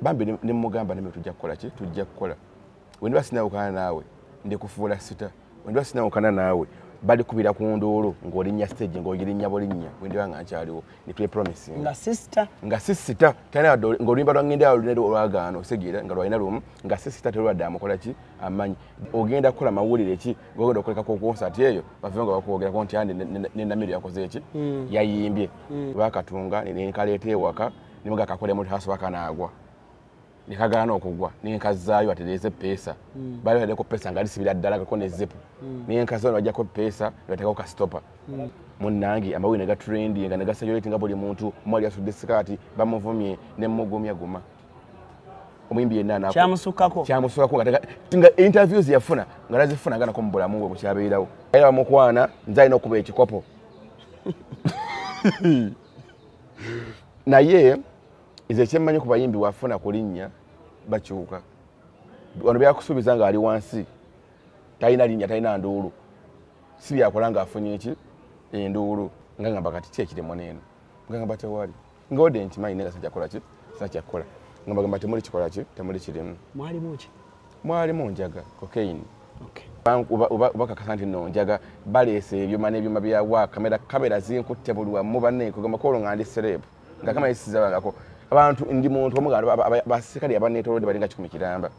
bambi ne mugamba ne tujja kukola ki tujja kukola wendiba sinawukana naawe ndikufuula sita wendiba sinawukana naawe bali kubira ku nduulu ng'olinnya stage ng'ogirinnya bulinnya wendiba nga nkyaliwo ne twe promising nga sisita tana ng'oluyimba lwangenda olunero olwagaano segira nga lwalina lumu nga sisita terwadde amukola ki amanyi ogenda kukola mawulire ki ng'ogenda okolekako concert eyo bave nga bakwogerako nti andi ne Namiru yakoze eki yayimbye bakatunga nenkaleeta ewaka nimuga kakole mu haso bakanaagwa nikagana okugwa ninkazaayo atereze pesa bali badeko pesa ngali sibira ddala ko ne zipu ninkazo bajja ko pesa bateka ko stopa munnangi amawine ga trending nga nagasa yoletinga buli muntu mwali asudde sikati bamuvumye ne mugumya guma omwimbi yenna nako kyamusukako nga interviews yafuna ngazifuna ngana ko mbulamu bwe bukyabirawo era mukwana nzaina okuba ekikopo naye ize kyemmanyi ku bayimbi wafuna kulinnya bakyuka wano byakusuubiza nga ali wansi talina linnya talina nduulu si byakola nga afunye eki enduulu nga ngamba kati ki ekirimo neeno nga ngamba tewali ngode nti manyi nega sajjakola ki sajjakola ngamba gamba temuli kikola ki temuli kirimu mwalimu njaga cocaine ubakakasa nti no njaga baleese ebyuma n'ebyuma byawa kamera zinkutte buli wamu banne kugamba kolo nga ndi celeb nga kama isizabangako abantu ndi muntu omugalo basikali abanetolode balinga 10 kiramba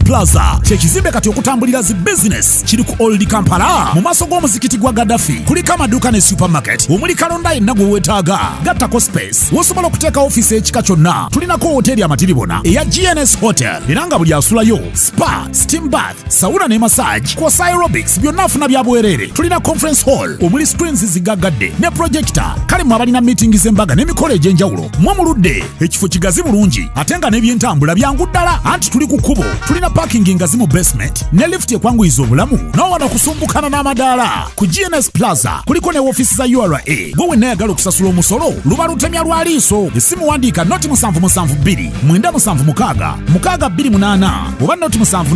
Plaza kyekizimbe kati okutambulira zi business kiri ku Old Kampala mu maaso g'omuzikiti gwa Gaddafi kuliko amaduuka ne supermarket omuli kalonda yenna gwe weetaaga gattako space wosobola okuteeka ofiisi ekika kyonna tulinako hoteri amatiribona eya GNS Hotel era nga buli asulayo spa steam bath sauna ne massage kw'ossa aerobics byonna afuna bya bwereere tulina conference hall omuli screens zigaggadde ne projector kale mu abalina meeting z'embaga n'emikolo egy'enjawulo mwamuludde ekifo kigazi bulungi ate nga n'ebyentambula byangu ddala anti tuli ku kkubo tulina parking ngazi mu basement ne lift ekwanguyiza obulamu n'owana kusumbukana n'amadaala ku GNS Plaza kuliko ne office za URA gwe wenna yagala okusasula omusolo luba lutemya lwa liiso essimu wandiika noti 772 976 628 oba noti 7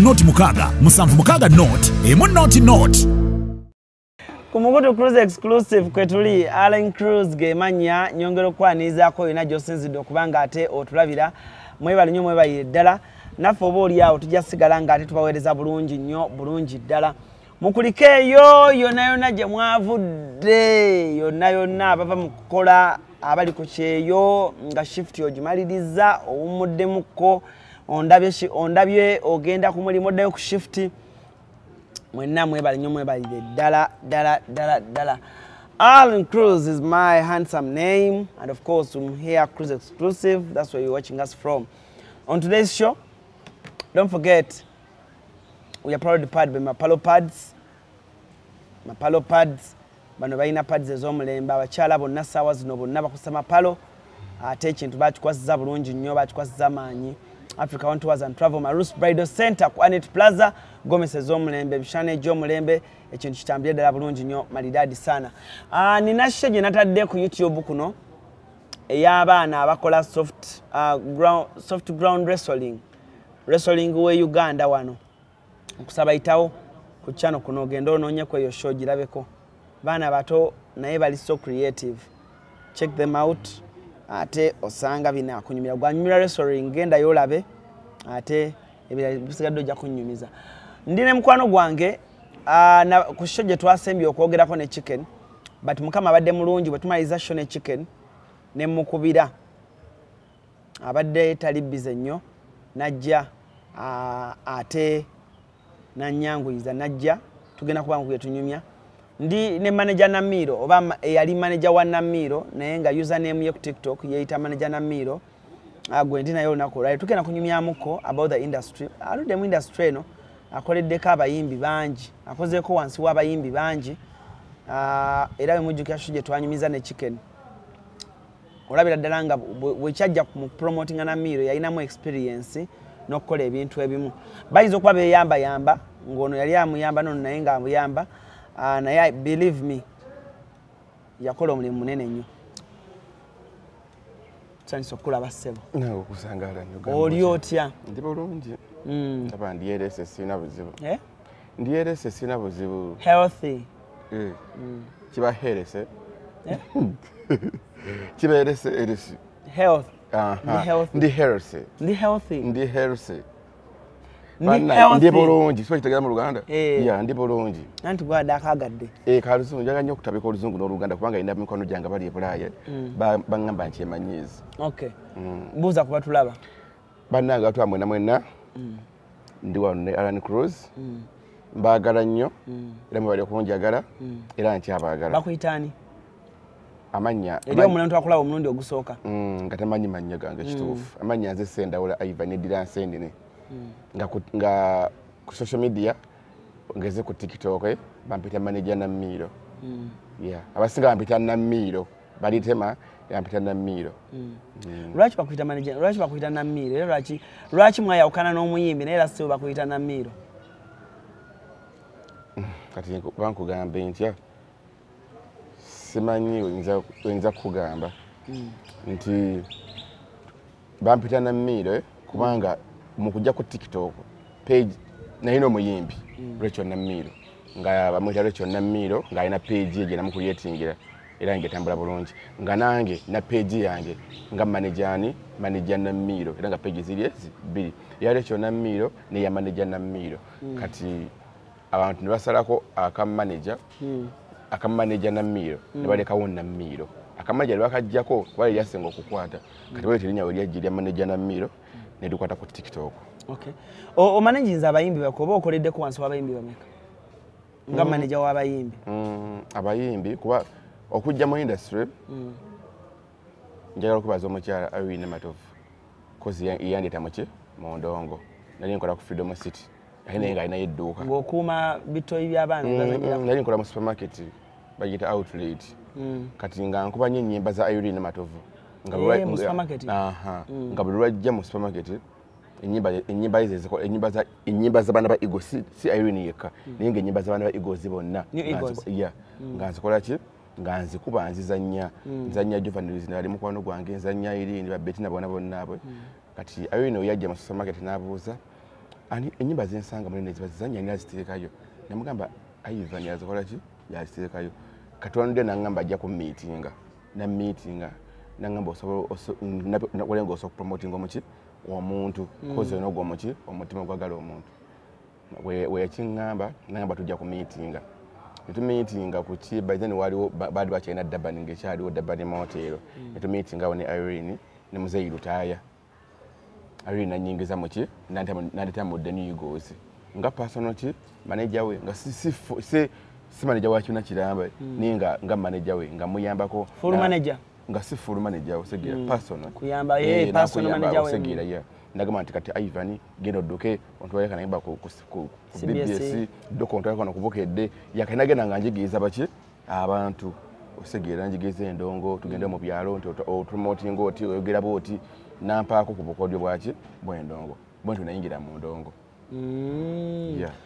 noti emu noti ku Mugutu Cruise exclusive kwetuli Allen Cruise gemanya nyongero kwanizaako yona gyosinzidde okubanga ate otulabira mwebali nnyo mwebayire ddala naffe oba oli awo tujja sigala nga ate tubaweereza bulungi nnyo bulungi ddala mukulike eyo yonna gye mwavudde yonna abava mu kukola abali ku kyeyo nga shift ogimaliriza owumuddemukko ondabye ogenda ku mulimu oddayo ku shift mwenna mwebali nnyo mwebalire ddala. Allen Cruise is my handsome name, and of course I'm here Cruise exclusive. That's where you're watching us from. On today's show, don't forget we are proud pad by Mapalo Pads. Mapalo Pads bano balina pads ez'omulembe abakyala bonna ssaawa zino bonna bakusa Mapalo ate ekintu bakikwasiza bulungi nnyo bakikwasiza maanyi. Africa One Tours and Travel Marus Bridal Center ku Anet Plaza Gomez ez'omulembe bishana egy'omulembe ekintu kitambire ddala bulungi nnyo malidadi sana. Nina shishe gye natadde ku YouTube kuno ey'abaana abakola soft ground wrestling we Uganda wano okusaba itawo ku channel kuno ogenda onoonyeko eyo show girabeko baana bato naye bali so creative, check them out ate osanga bina kunyumira gwanyumira wrestling genda yolabe ate ebira bisigadde ojja kunyumiza. Ndine mukwano gwange na ku show gye twasembye okwogerako ne chicken but mukama abadde mulungi bwe tumaliza show ne chicken ne mukubira abadde tali bize nnyo najja ate nanyanguyiza najja tugenda kuba nkuye tunyumya ndi ne manager Namiro oba yali manager wa Namiro naye nga username ye ku TikTok yeita manager Namiro agwe ndi nayo olunaku right tugenda kunyumyamuko about the industry aludde mu industry no akoleddeko abayimbi bangi akozeeko wansi w'abayimbi bangi era bemujjukira shuje twanyumiza ne chicken olabira ddala nga bwekyajja mu promoting Namiro yalinamu experience n'okukola ebintu ebimu bayinza okuba beyamba ng'ono yali amuyamba nono naye nga amuyamba naye believe me yakola omulimu munene nnyo tusanyusa okulaba ssebo nawe okusangaala nnyo oli otya ndi bulungi aba ndiyerese sina buzibu ndiyerese sina buzibu healthy kiba herese kiba erese eresi health Ndi healthy. Ndi healthy. Ndi healthy. Ndi bulungi so kitegera mu Luganda. Yeah, ndi bulungi. Anti gwada akagadde. Kaluzungu njaga nnyo okutabika oluzungu n'Oluganda kubanga ina mikono gyange bali ebulaaya. Bangamba nti emanyiizi. Okay. Buuza kuba tulaba. Bannange batwa mwena mwena. Ndi wano ne Alan Cruz. Mbaagala nnyo. Era mwe bali okunjagala. Era nkyabaagala. Bakuyitaani? Amanya eriyo omuntu akulaba omulundi ogusooka nga tamanyi mannya gange kituufu amanya nze Sendawula Ivan Edira Nsendine nga ku social media ngeze ku TikTok bampita manager Namiro abasinga bampita Namiro balitema yampita Namiro lwaki bakuyita manager lwaki bakuyita Namiro era lwaki mwayawukana n'omuyimbi naye era sibo bakuyita Namiro kati bankugambe ntya simanyi wenza kugamba nti bampita Namiro kubanga mukujja ku TikTok page nalina omuyimbi Rachel Namiro nga bamwita Rachel Namiro nga alina page ye namu kuyetingira era ngetambula bulungi nga nange na page yange nga manager Namiro era nga page ziri bbiri ya Rachel Namiro ne ya manager Namiro kati abantu nibasalako akamanager Namiro ne balekawo Namiro akamanager bakajjako bali yasenga okukwata kati bali telinya wali ajja manager Namiro ne dukwata ku TikTok. Okay. O managinza abayimbi bakoba okoledde ku wansi w'abayimbi bameka nga manager w'abayimbi abayimbi kuba okujja mu industry njagala okubaza omukyala Irene Matovu kozi yandeta muki mu Ndongo nali nkola ku Freedom City nga alina edduuka ng'okuuma bitoyi by'abaana nali nkola mu supermarket bagiyita outlet kati nga nkuba nnyo ennyimba za Irene Matovu nga buli lwajja mu supermarket ennyimba z'abaana ba Eagle si Irene yekka naye ng'ennyimba z'abaana ba Eagles bonna nga nzikola ki nga nzikuba nzannya Juvenile nali mukwano gwange nzannya Irene ba Bettina bonna abwe kati Irene we yajja mu supermarket n'abuuza ennyimba zensanga munene ziba zizannya nina ziteekayo namugamba Ivan yazikola ki yaziteekayo katonde nangamba ajja ku meetinga nangamba osobola okupromotinga omuki omuntu kozi olina ogwa muki omutima ogwagala omuntu weyakiŋŋamba nangamba tujja ku meetinga netumeetinga ku ki by then waliwo baali bakyalina Dabani ng'ekyaliwo Dabani Motero netumeetingawo ne Irene ne Muzeyi Lutaaya Irene nanyingiza muki nandeta mu The New Eagles nga personal ki manager we nga si manager wa kiuna kiramba naye nga manager we nga muyambako full manager nga si full manager osegira personal kuyamba personal manager we osegira ndagamba nti kati Ivan genda odduke ontwaleka nayimba ku BBS doko ontwaleka nokubukedde yakanagenda nga njigiriza baki abantu osegira njigiriza Endongo tugende mu byalo nti opromoting oti oyogera bwoti nampaako ku bukodyo bwaki bw'Endongo bwentu nayingira mu Ndongo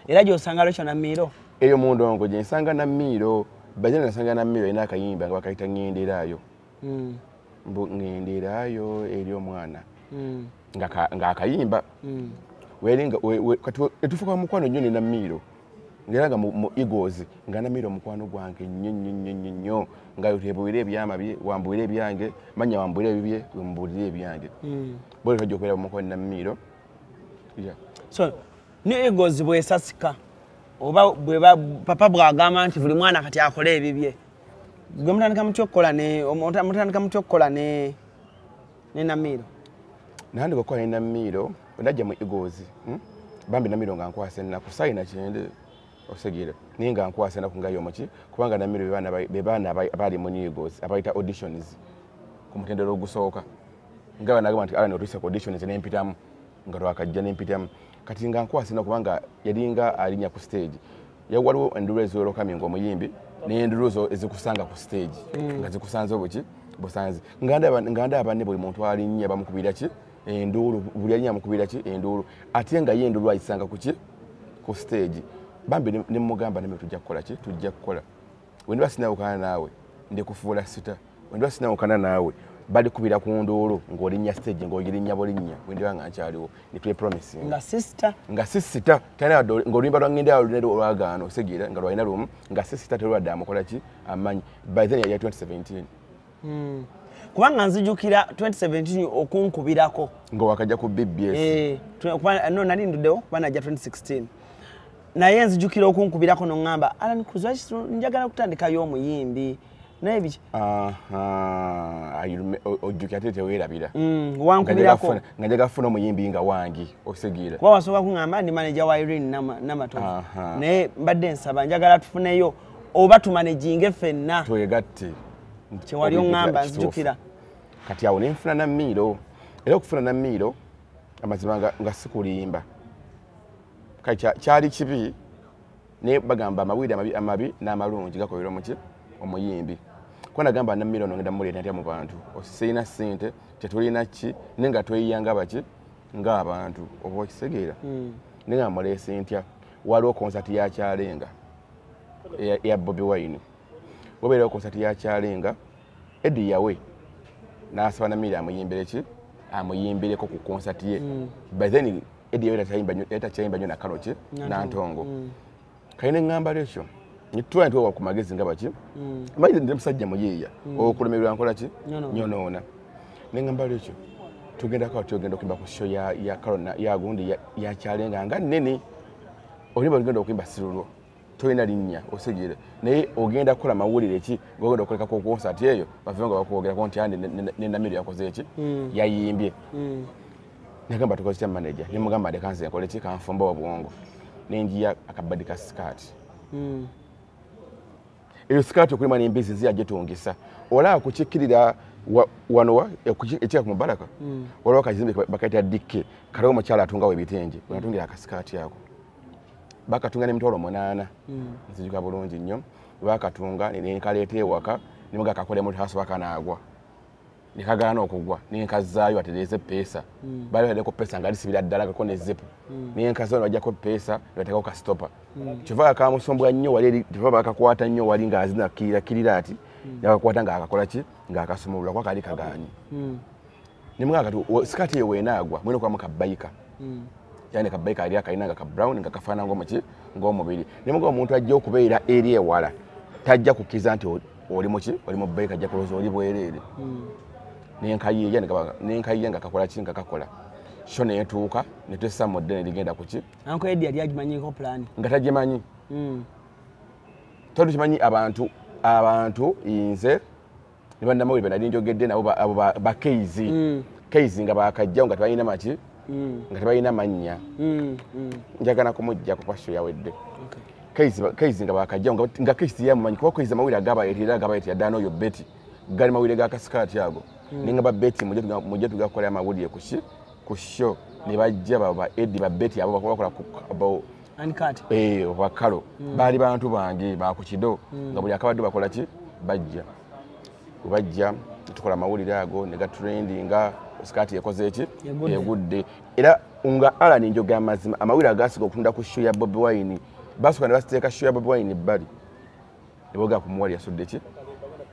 era gy'osanga Rachel Namiro eyo mu Ndongo gye nsanga Namiro bajja nasanga Namiro alina akayimba nga bakayita ŋŋenderaayo ŋŋenderaayo eri omwana nga akayimba kati etufuka mukwano nnyo ne Namiro ngera nga mu Eagles nga Namiro mukwano gwange nnyo nga yotebuwire ebyama bye wambuwire ebyange manya wambuwire ebibye wambuwire ebyange bwe tajja okubeera mukwano Namiro so ne Eagles bwesasika oba papa bwagamba nti buli mwana kati akole ebibye gwe mutandika mutya okukola ne Namiro nandi bwekola ne Namiro ndajja mu Eagles bambi Namiro nga nkwasa ennaku sayina kyende osegira naye nga nkwasa ennaku ngayo muki kubanga Namiro be baana abali mu Eagles abayita auditions ku mutendero ogusooka nga banagamba nti Alan otuyise ku auditions nempitamu nga lwakajja nempitamu kati nga nkwasa ennaku kubanga yalinga alinya ku stage waliwo endulu eziwerokaminga omuyimbi n'endulu ezikusanga ku stage nga zikusanze obuki busanze nga ndaba ne buli muntu alinnya bamukubira ki endulu buli alinya amukubira ki endulu ate nga ye endulu ayisanga kuki ku stage bambi ne mugamba ne tujja kukola ki tujja kukola wendiba sinawukana naawe ndikufuula sita wendiba sinawukana naawe bali kubira ku ndulu ng'olinnya stage ng'ogirinnya bulinnya wendiba nga nkyaliwo ne twe promising nga sisita tana ng'oluyimba lwa ŋŋenderaayo lunene olwagaano osegira nga lwalina lumu nga sisita terwadde amukola ki amanyi by then ya 2017 kubanga nzijukira 2017 okunkubirako ngo wakajja ku BBS no nali nduddewo kuba najja 2016 naye nzijukira okunkubirako noŋŋamba Alan Cruz njagala kutandikayo omuyimbi naye biki ojjukira ate teweerabira wankubirako nga njagala kufuna omuyimbi nga wangi osegiira kuba wasooka kuŋŋamba ndi manager wa Irene Namatovu naye mbadde nsaba njagala tufuneyo oba tumanejinge ffenna twegatte kyewali oŋŋamba nzijukira kati awo nenfuna Namiiro era okufuna Namiiro amazima nga sikulimba kati kyali kibi naye bagamba amawulire amabi n'amalungi gakolera muki omuyimbi kuba nagamba Namiiro nongenda muleeta ntya mu bantu osirina ssente tetulina ki naye nga tweyiyanga baki ng'abantu oba okisegeera naye nga muleese ntya waliwo konsati ya Kyalenga eya Bobi Wine wabeerawo konsati ya Kyalenga Eddie yawe n'asaba Namiiro amuyimbire ki amuyimbireko ku konsati ye by then Eddie yawe etakyayimba nnyo nakalo ki Nantongo kali ne ŋŋamba lekyo nitwala ntwewa ku magezi nga baki manyire ndi musajja muyiiya okulemererwa nkola ki nyonoona ne ŋŋamba lekyo tugenda okuyimba ku show ya Carol ya gundi ya Kyalenga nga nnene oluyimba lugenda okuyimba sirulwo tolina linnya osegeera naye ogenda kukola mawulire ki ng'ogenda okulekako konsati eyo bave nga bakwogerako nti andi ne Namiiro yakoze ki yayimbye nagamba tukoze kya manager ne mugamba de kanze nkole ki kanfumba obwongo nenjiya akabadi ka skirt eyo skirt okulima n'embizi ziyagitungisa olaba kukikkirira wano ekika ku Mubaraka olaba kazimbe bakaita dikke kaliwo omukyala atungawo ebitengi wenatungira akasikati ako bakatunga n'emitwalo 8 nzijuka bulungi nnyo bakatunga nekaleeta ewaka nimuga kakole mu haso bakanaagwa nikagaana okugwa ninkazaayo atereze pesa bali badeko pesa nga lisibira ddala kako ne zipu ninkazo bajjako pesa batekako ka stopper kiva akamusombwa nnyo wali tiva bakakwata nnyo wali nga azina kirirati yakakwata nga akakola ki nga akasumulula kwa kali kagaanyi nimuga kati skati yewe naagwa mwino kwa mukabaika yani kabaika ali akainanga ka brown nga kafana ng'omubiri nimuga omuntu ajja okubeera eri ewala tajja kukiza nti oli muki oli mu baika ajja kuloza oli bwerere nenkayiye nga kakola ki nga kakola sho neetuuka netwessa modde neligenda kuki Uncle Eddie yali agimanyiko plan nga tagimanyi tukimanyi abantu inze nibannamawulire nali njogedde nabo abo bakeizi nga bakajjawo nga tebalina maki nga tebalina mannya njagala kumujja ku pasho yawedde keizi nga bakajjawo nga keizi yamumanyi kuba keizi amawulire agabayetera ddala n'oyo beti gali mawulire gakasikati ago ninga ba beti mujje tugakolera amawulire ku show ne bajja baba Eddie ba beti abo bakola abo ankati wakalo bali bantu bange bakukido nga buli akabadde bakola ki bajja tukola amawulire ago ne ga trendinga skati yakoze ki yegudde era nga Alan njoga amazima amawulire agasiga okutunda ku show ya Bobi Wine basuka ne basiteeka show ya Bobi Wine bbali eboga ku muwali yasudde ki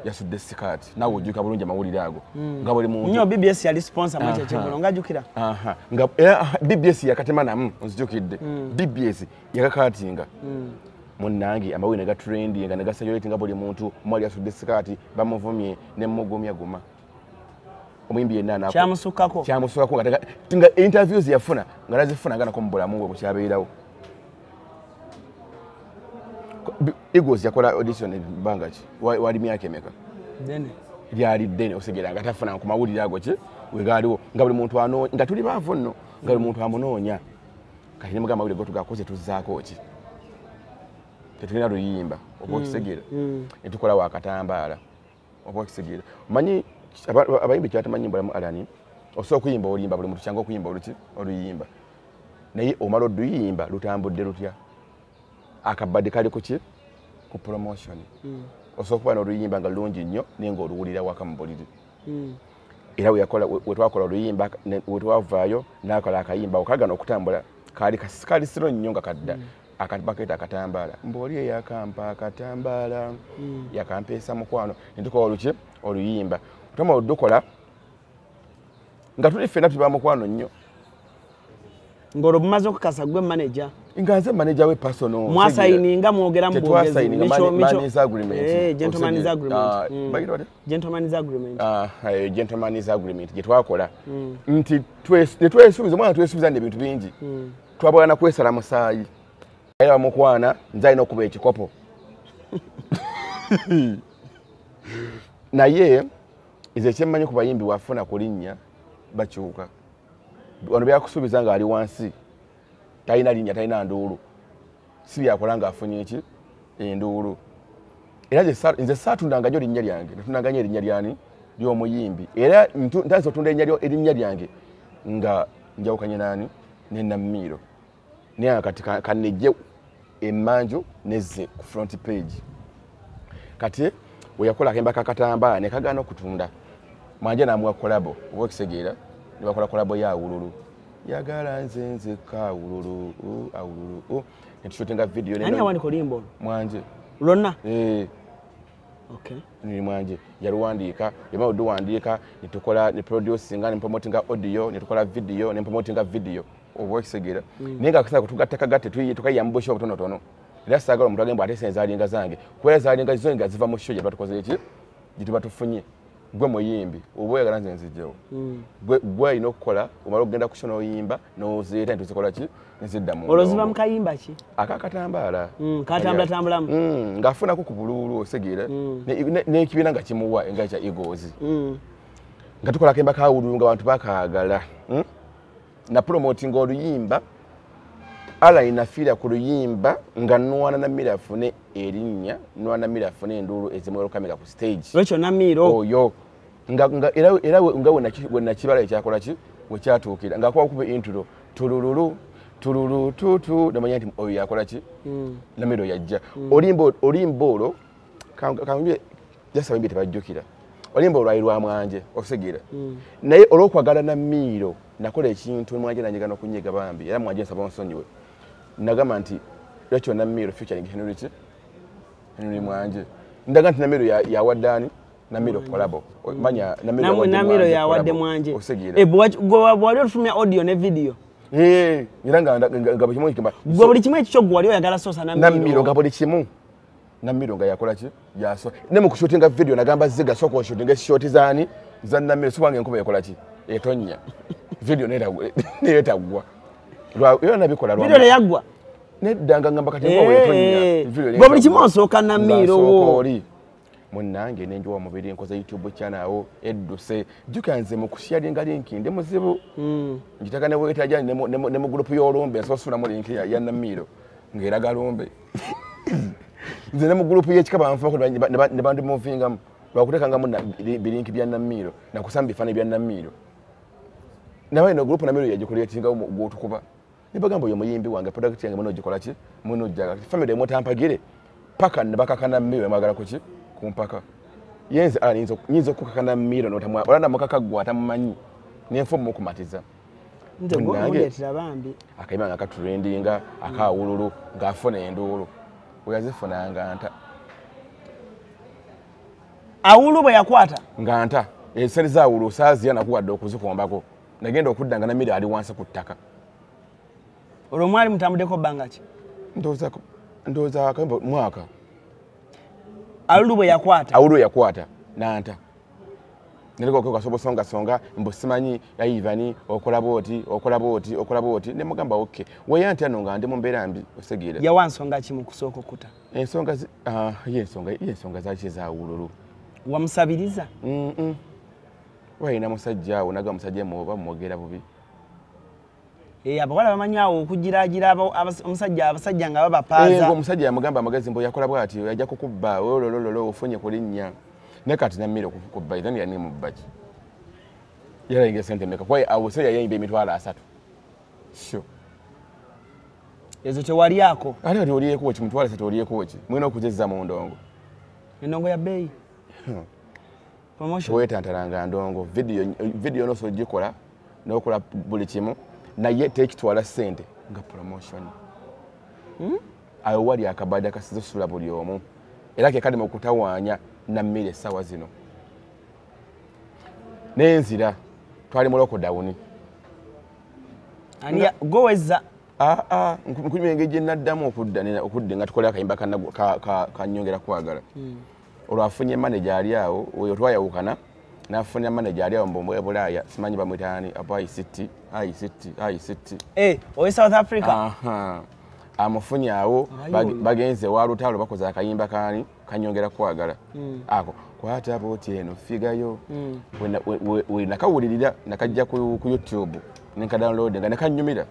yasudde sikati nawe ojjuka bulungi amawulire ago nga buli muntu nnyo BBS yali sponsor mu kyo kyemulo ngajjukira nga BBS yakatema namu nzijukidde BBS yakakatinga munnange amawulire ga trending nga negasayoletinga nga buli muntu mwali yasudde sikati bamuvumye ne mugumya guma omuyimbi yenna kyamusukako nga interviews yafuna nga nazifuna nga nako mu bulamu bwe bukyabeerawo Eagles yakola audition bangaki wali myaka emeka lyali ddene osegera nga tafuna ku mawulire ago ki wegaaliwo nga buli muntu nga tuli baavu nno nga buli muntu amunoonya kati nimuga amawulire go tugakoze tuzzaako ki tetulina luyimba oba okisegera netukola wakatambaala oba okisegera manyi abayimbi kyatamanyi mbulamu Alani osobola okuyimba olimba buli muntu kyanga okuyimba oluyimba naye omala oluyimba lutambudde lutya akabadde kali kuki ku promotion osobola okuba n'oluyimba nga lulungi nnyo naye ng'oluwulira waka mu buliri era wetwakola oluyimba wetwavaayo n'akola akayimba okagana okutambula kali siro nnyo nga kadda baketa akatambaala mbooli eyakampa akatambaala yakampeesa mukwano netukola oluki oluyimba tuma oludukola nga tuli ffenna tuba mukwano nnyo ng'olwo bumaze okukasa gwe manager nga nze manager we personal mwasayininga mwogera mu bwogezi gentleman's agreement gentleman's agreement gye twakola nti netwesuubiza omwana twesuubiza n'ebintu bingi twabagana kwesala musaayi era mukwana nze alina okuba ekikopo naye nze kyemmanyi ku bayimbi wafuna ku linnya bakyuka wano byakusuubiza nga ali wansi talina linnya talina nduulu si byakola nga afunye eki enduulu era nze saatundanga nnyo linnya lyange natundanga nnyo erinnya lyani ly'omuyimbi era ntandise otunda erinnya lyange nga njawukanye naani ne Namiro naye kati kanejje emmanju nezze ku front page kati we yakola akemba kakatambala ne kagaana okutunda mwanje namuwa kolabo oba okisegeera ne bakola kolabo ya Awululu yagala nze Awululu Awululu netushutinga video nani awandika olimbo mwanje lonna okay ni mwanje yaluwandiika yama oduwandiika netukola ne producinga ne promotinga audio netukola video ne promotinga video oba okisegeera naye nga akasala kutugattagatte tukayambusha obutonotono era saagala omuntu agamba ate enzaalinga zange kuba ezaalinga zo nga ziva mu show gye batukoze eki gye tuba tufunye gwe muyimbi oba oyagala nze nzijjawo gwe alina okukola omala okugenda ku show n'oyimba n'ozeeta netuzikola ki nezidda mu olwo ziva mu kayimba ki akakatambaala katambulatambulamu ng'afunako ku buluulu osegeera n'ekibiina nga kimuwa nga kya Eagles nga tukola akemba ka Awululu nga abantu bakaagala na promoting oluyimba alayina fiira ku luyimba nga Nwana Namiro afune erinnya Nwana Namiro afune enduulu ezimwero kamera ku stage lwekyo Namiro oyo era we nakibala ekyakola ki we kyatuukira nga akuba kuba intro tulululu tululu tutu namanya nti oyo yakola ki Namiro yajja olimba olwo kambye jasaba mbi tebajjukira olimba olwayi lwa mwanje okusegeera naye olw'okwagala Namiro nakola ekintu mwanje nanyiga n'okunyiga bambi era mwanje nsaba onsonyiwe nagamba nti lwekyo Namiro featuring Henry mwanje ndaga nti Namiro yawaddaani Namiro collabo manya Namiro yawadde mwanje bwali otufumya audio ne video era nga buli kimu gwe buli kimu ekikyo gwe wali oyagala sosa Namiro nga buli kimu Namiro nga yakola ki yaso ne mu kushutinga video nagamba ziga soko shootinga shoti zaani za Namiro subange enkuba yakola ki etonnya video netagwa yo nabikola video ne yagwa nedanga ngamba kati ngo etonnya video gwe buli kimu osooka Namiro wo munnange nenjuwa mubiri nkoze YouTube channel awo edduse jukanze mu kusharinga link ndi muzibu njitaka ne wetaja ne mu group y'olombe nsosula mu link ya Namiro ngeraga lombe nze ne mu group y'ekikaba anfako ne bandi muvinga lwakutekanga mu link bya Namiro na kusamba bifane bya Namiro nawe no group Namiro yagikuletinga gwotukuba nibagamba yo muyimbi wange product yange muno gikola ki muno jaga family emotampagire paka ne bakakana Namiro magala kuki kumpaka yenze nyinzo kukakana Namiro notamwa olanda mukaka gwata mumanyi nenfomu okumatiza nze ngondetira bambi akayima nga katrendinga akawululu ngafona enduulu oyazifuna nganta Awulu bwe yakwata nganta eseri za Awulu saazi yana kuwadde okuzikombako nagenda okuddanga Namiro ali wansi ku ttaka olwo mwali mutambudeko bbanga ki ndowooza akambo mwaka Awulu bwe yakwata Awulu yakwata nanta nileko kwa sobo songa mbo simanyi ya Ivani okola boti ne mugamba okay weyanti ano nga ndi mu mbeera mbi osegeera ya wansonga ki mu kusooka okuta ensonga yensonga zaki za Awululu wamusabiriza wayina musajja awo naga musajja muba mwogera bubi abawala bamanyawo okugiragira abasajja nga babapaaza omusajja yamugamba amagezi mbo yakola bwati yajja kukubba ololololo ofunye ku linnya ne kati Namiro kukubba then yani mubaki yala inge sente meka kwa awo se yayimba emitwalo 3 sho ezo tewali yako ali oliyeko ki mutwalo 3 oliyeko ki mwino okujezza mu ndongo endongo ya bei promotion wetantaranga ndongo video no so gikola n'okola buli kimu naye tekitwala sente nga promotion ayo wali akabada kasizosula buli omu era ke kali mu kutawaanya Namiro sawa zino nenzira twali mu lockdown ania goweza nkunywa engeri gye naddamu okudda nga tukola akayimba kanyongera kwagala olwo afunye manager ali awo oyo twayawukana n'afunye manager ali awo mbombo Bulaaya simanyi bamwitaani ICT owe South Africa amufunye awo bagenze wa lutalo bakoze akayimba kanyongera kwagala ako kwata boti eno figayo we nakawulirira nakajja ku YouTube ninka download nga nakanyumira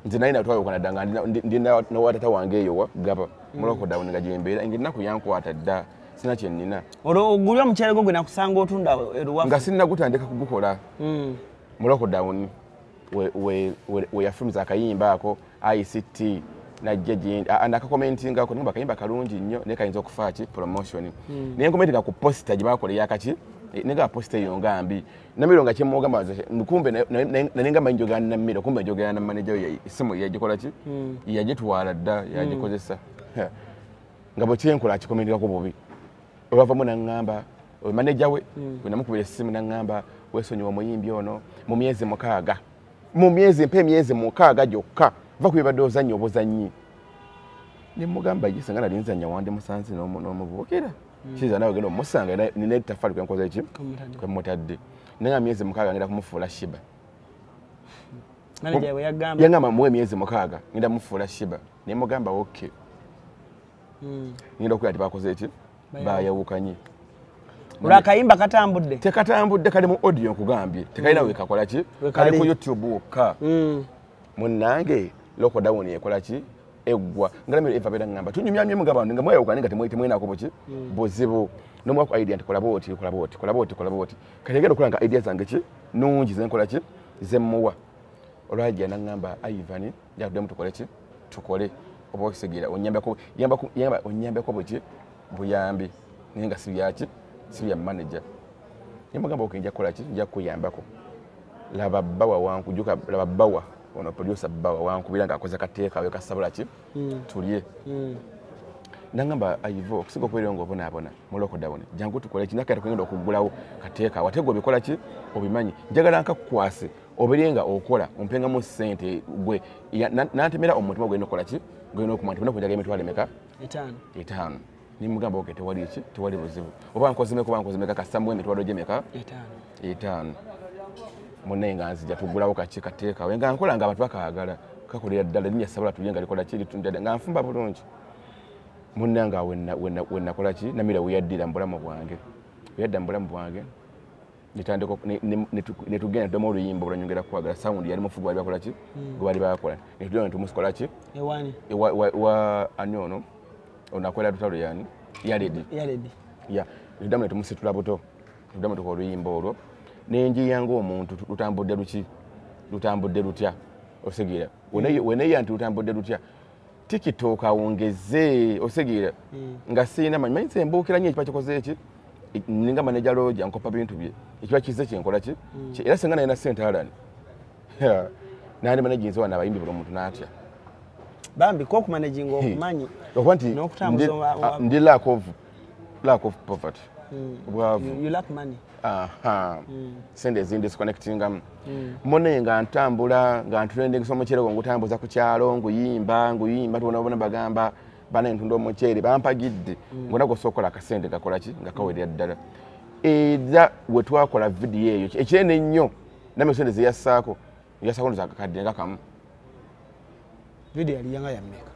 nze naye natwayo kanadanga ndina n'owatata wange eyo wa gaba muloko dawo nga jembeera ngina kuyankwata dda sina kyennina olwo ogulya omukyale gwo gwe nakusanga otunda eruwafu nga sinna gutandika kugukola muloko dawo we yafumiza akayimba ako ICT najja nakakomentinga ko nimba kayimba kalungi nnyo ne kayinza okufa ki promotion naye nkomentinga ku poster gye bakola yakaki ninga poster eyo ngambi namiro nga kyemugamba kumbe naninga manjogana namiro kumbe njogana na manager isimu yagikola ki yagitwala dda yagikozesa nga bwe kyenkola kikomentinga ko bubi olwavamu nangamba manager we namukubira esimu nangamba wesonyiwa omuyimbi ono mu myezi mukaaga myezi mukaaga gyokka va kwibadde ozannya obuzannyi nemugamba yisanga nali nzannya wande musansi n'omubukira kiza nawe genda omusanga nina ettafali kwenkoza eki kwemutadde nenga myezi mukaaga ngenda kumufuula shiba yangamba muwe myezi mukaaga ngenda mufuula shiba nemugamba okay ngenda okuya ti bakoze eki bayawukanye olwakayimba katambudde tekatambudde kali mu audio nkugambye tekalina wekakola ki kali ku YouTube wokka munnange loko down yekola ki eggwa ngalamira eva bera ngamba tunyumyamye mugaba nga mweyawukana nga temwenako buki buzibu nomwaku idea nti kola boti kategera okulanga idea zange ki nungi zenkola ki zemmuwa olwajja nangamba Ivan yakudde mutukole ki tukole oba okisigira onyambeko buki buyambi nenga sibyaki sibya manager nimugamba okenja kola ki nja kuyambako laba bawa wankujuka laba bawa ono producer bawa wankubira nga akoze kateeka we kasabula ki tulye nangamba Ivo kusigo kwere ngo bona muloko down jangu tukole kinaka tukagenda okugulawo kateeka watego bikola ki obimanyi njagala nkakwase obirenga okola ompenga mu sente gwe nantemera omutima gwe nokola ki gwe nokumanta bino kujaga emitwale meka 5 nimugamba oke tewali ki tewali buzibu oba nkozimeka kasamwe emitwalo gye meka 5 munenga nzija tugulawo kaki kateeka wenga nkola nga abantu bakaagala kakolera ddala linya sabula tuyenga likola kiri tundade nga nfumba bulungi munanga wenna kola ki namira weyaddira mbulamu bwange weyadda mbulamu bwange nitandiko netugenda domo oluyimba olwanyongera kwagala sound yali mufugu wali bakola ki gwali bakola netugenda netumuskola ki ewani wa anyono onakola tutalo yani yaledi ya ndamu netumusitula buto ndamu tuko oluyimba olwo nenji yango omuntu lutambudde lutya osegira wene yantu lutambudde lutya TikTok awongeze osegira nga sina manyi sembukira nyo ekipa kikoze eki ninga manager loja nkopa bintu bye ekipa kize kyenkola ki era senga na sente alani nani managing zo nabayimbi buli omuntu natya bambi ko ku managing okumanyi nokutambuza ndi lack of poverty you lack money sende zindi disconnecting monenga ntambula nga ntrending so mukyere ngutambuza ku kyalo nguyimba tubona bagamba bana entundo omukyere bampagidde ngona gosokola akasente gakola ki nga kawedya ddala era wetwakola video eyo ekyene nnyo namwe sende ziyasako zakakadde nga kamu video yali yanga ya mmeka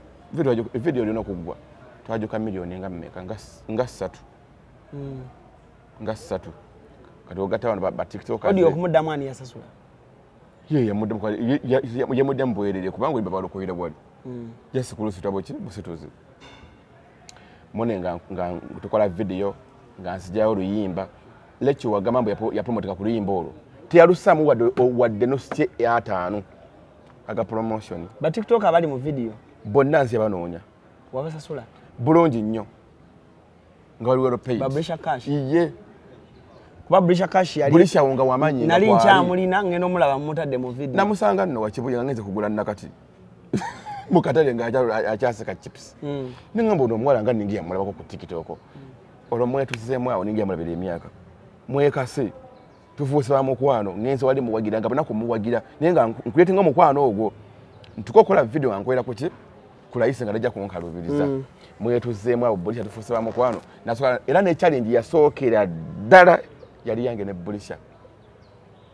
video lino kugwa twajuka milioni nga mmeka nga 3 nga 3 kati ogatawana ba TikTok audio kumuddamu ani yasasula yemuddamu bwerere kubanga oli babalo koyira bwali yasikulusi taboki busituzi mone nga tukola video nga nsijayo oluyimba lechi wagamambo yapromotika ku luyimba olwo teyalusamu wadde nositye ya5 aga promotion ba TikTok abali mu video bonna nsi yabanoonya wabasasula bulungi nnyo nga waliwo page babrisha cash iye kuba brisha cash yali bulisha wonga wamanyi nali nkyamulina ngeno mulaba mutadde mu video namusanga nno wakibuya ngenze kugula nakati mukatale nga akyaseka chips ningamba ono omwala nga ningi yamulabako ku TikTok olwo mwetusizeemu awo ningi yamulabira emyaka mwekase tufuuse ba mukwano ngenze wali muwagira nga bana kumuwagira naye nga nkulete nga mukwano ogwo ntukokola video ankwera kuki kulayise nga najja kunkalubiriza mwetuzeemu abo bulisha tufuuse bamukwano nasobola era ne challenge yasookera ddala yali yange ne bulisha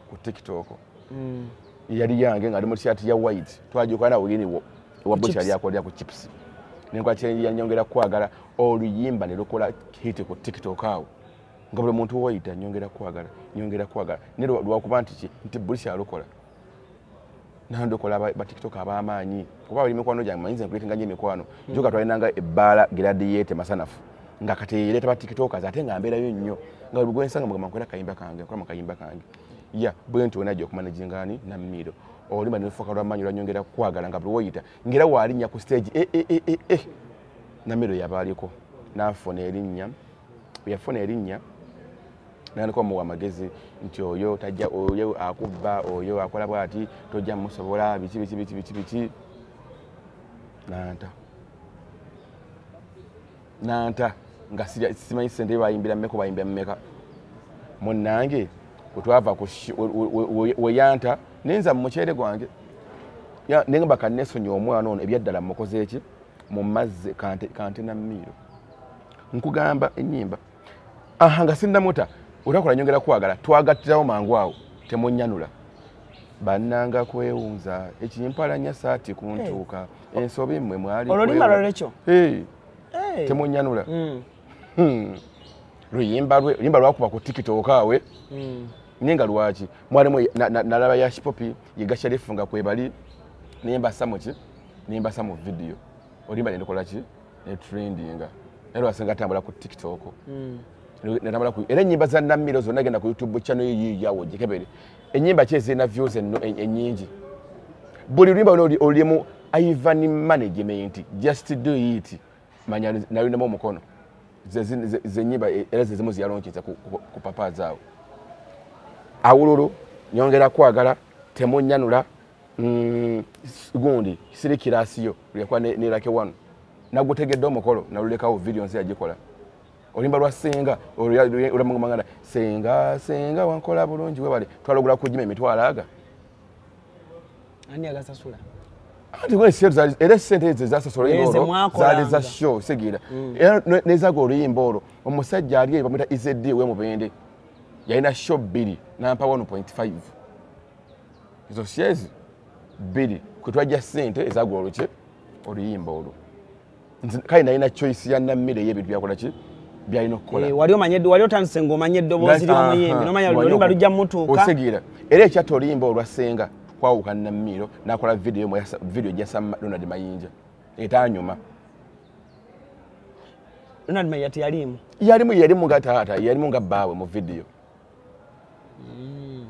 ku TikTok yali yange nga ali mu t-shirt ya white twajukana wugini wa bulisha yali akolera ku chips nengwa challenge yanyongera kwagala oluyimba ne lukola hit ku TikTok awo nga buli muntu woyita nyongera kwagala ne lwakuba nti bulisha alukola nando kola ba TikTok abamaanyi kuba bali mikwano gyange mayinza nkuletenga nnyo emikwano njoka twalinanga ebbala gradiyete masanafu nga kati leta ba TikTokers ate nga mbeerayo nnyo nga bwe nsanga mugamba nkwera kayimba kange ya bwento onajja okumanage ngani na mmiro olimba nefuka lwa manyi lwanyongera kwagala nga buli woyita ngera waalinya ku stage na mmiro yabaliko nafuna erinnya nandiko muwa magezi nti oyo tajja oyo akubba oyo akola bwati tojja musobola biki nanta nga simanyi sente bayimbira mmeka munnange kutwava weyanta nenza mumukyere gwange nengamba kannesonyi omwana ono ebyaddala mukoze eki mumazze kante na mmiro nkugamba ennyimba nga sinnamuta utakola nyongera kwagala twagattirawo mangu awo temunnyanula bannanga kwewunza ekimpalanya saati kuntuuka ensobi mmwe mwali olulima lwekyo temunnyanula luyimba lwakuba ku TikTok awe nenga lwaki mwalimu nalaba ya shipopi yegasharifu nga kwebali nembasa mu video olimba nendokola ki ne trendinga ero asenga tambula ku TikTok natambula ku era nyimba za Namiro zonna genda ku YouTube channel yi yawo jikebere enyimba cheze na views enyingi buli limba olimu Ivan management just do it manya nalina mu mukono ze nyimba era zezemu ziyalonkiza ku papa zao awululu nyongera kwagala temunnyanula gundi sirikirasiyo lyakwa ne lake one nagutegedde omukolo nalulekawo video nsi yagikola olimba lwa senga olamangana senga wankola bulungi webale twalogula kujima emitwalo aga ani agasasula ati gwe sente era sente ezo zasasula ingoro zali za show segira era nezago oluyimba olwo omusajja ali bamwita izd we mubende yalina show 2 nampa 1.5 izo shares 2 kutwajja sente ezago oluche oluyimba olwo kai nalina choice ya Namiro y'ebintu byakola ki byalina okukola wali otandise ng'omanye eddoboozi ly'omuyimbi nomanya oluyimba lujja mutuuka osegira era ekyatta oluyimba olwasenga kwawuka Namiro nakola video gyasa Ronald Mayinja etanyuma Ronald Mayinja yalimu nga taata yalimu nga bbaawe mu video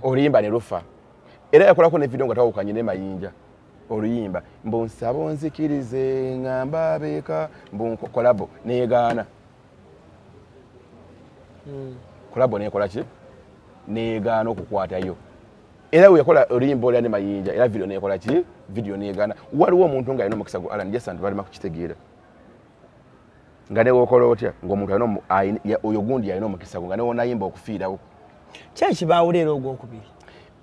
oluyimba ne lufa era yakolako ne video nga tawukanye ne Mayinja oluyimba mbonsaba onzikirize ngamba abeeka mbunkolabo neegaana kolabo neekola ki neegaana okukwatayo era we yakola oluyimba olya ne Mayinja era video neekola ki video neegaana waliwo omuntu nga alina omukisa gu Alan Jason balima kukitegeera nga newokola otya ng'omuntu oyo gundi alina omukisa gu nga newonayimba okufiirawo kyeki baawuleera ogwokubiri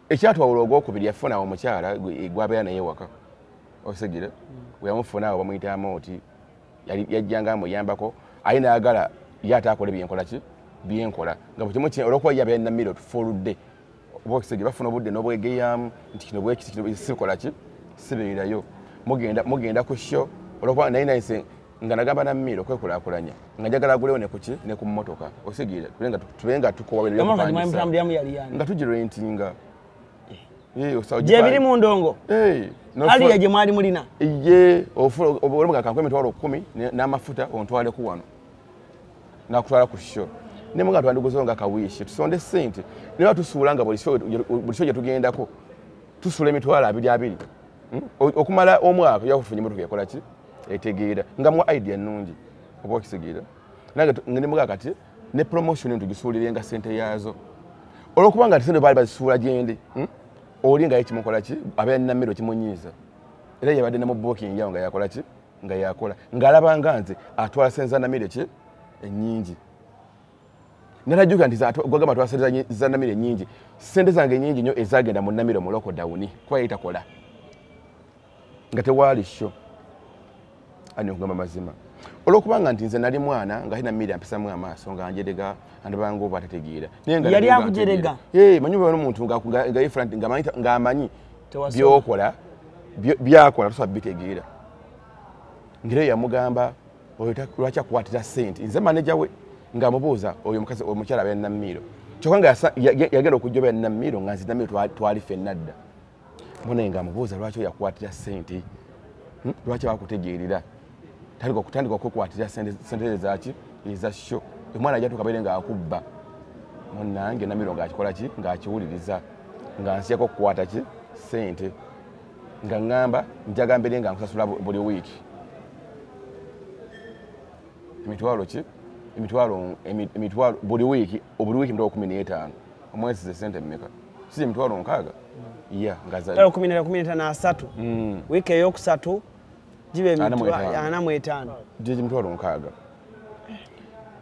ekyatwawula ogwokubiri yafuna omukyala gwabeera naye waka osegira we yamufuna awo bamuyita Amooti yajjanga amuyambako aye naagala ye ate akole byenkola ki byenkola nga bwe kimu olwokuba yabeera Namiro tufuludde oba okisegira bafuna obudde n'obwegeyamu nti kino bwekiti sikola ki sibeerayo mugenda ku show olwokuba naye nayise nga nagamba Namiro kwekulaakulanya nga njagala agulewo ne kuki ne ku mmotoka osegira tubenga tukowaberera nga tugirentinga gyebiri mu ndongo aliya gye mwali mulina ye olumuga kankwe emitwalo 10 n'amafuta ontwale ku wano nakutwala ku show nemunga twandigozo nga kawishi tusonde sente niba tusuula nga buli show gye tugendako tusuula emitwalo 2 okumala omwaka yakufunye motoka yakola ki etegeera nga mwa idea ennungi oba okisigira nange nemuga kati ne promotion tugisuulire nga sente yazo olwokuba nga tisente baali bazisuula gyendi oli nga yekimukola ki abeera Namiro kimunyiiza era yabadde ne mu booking yawo nga yakola ki nga yakola ng'alaba nga nze atwala sente za Namiro ki ennyingi nalajjuka nti gwagamba atwala sente za Namiro ennyingi sente zange ennyingi nnyo ezagenda mu Namiro mu local down kuba yitakola nga tewali sho ani okugamba mazima olwokubanga nti nze nali mwana nga hina mmiri ampisamu amaaso nga njerega andi bangu oba tategeera yali akujerega manyi bano omuntu nga different nga amanyi byokola byakola tosobola bitegeera ngire yamugamba lwaki akwatira sente nze maneja we ng'amubuuza oyo mukazi omukyala abeera Nammiro kyokka nga yagenda okujja Nammiro nga nze Nammiro twali ffenna dda munaye ng'amubuuza lwaki oyo akwatira sente lwaki bakutegeerera tandika okukwatira sente zaki eza sho omwana ajja tukabeere ng'akubba munnange Nammiro ng'akikola ki ng'akiwuliriza nga nsiyako okukwata ki sente nga ngamba njaga mbere nga nkusasula buli wiiki emitwalo buli wiiki mutwalo 15 omwezi ze sente mmeka si emitwalo 6 ya ngaza 15 wiiki eyokusatu jibe emitwalo 45 jiji emitwalo 6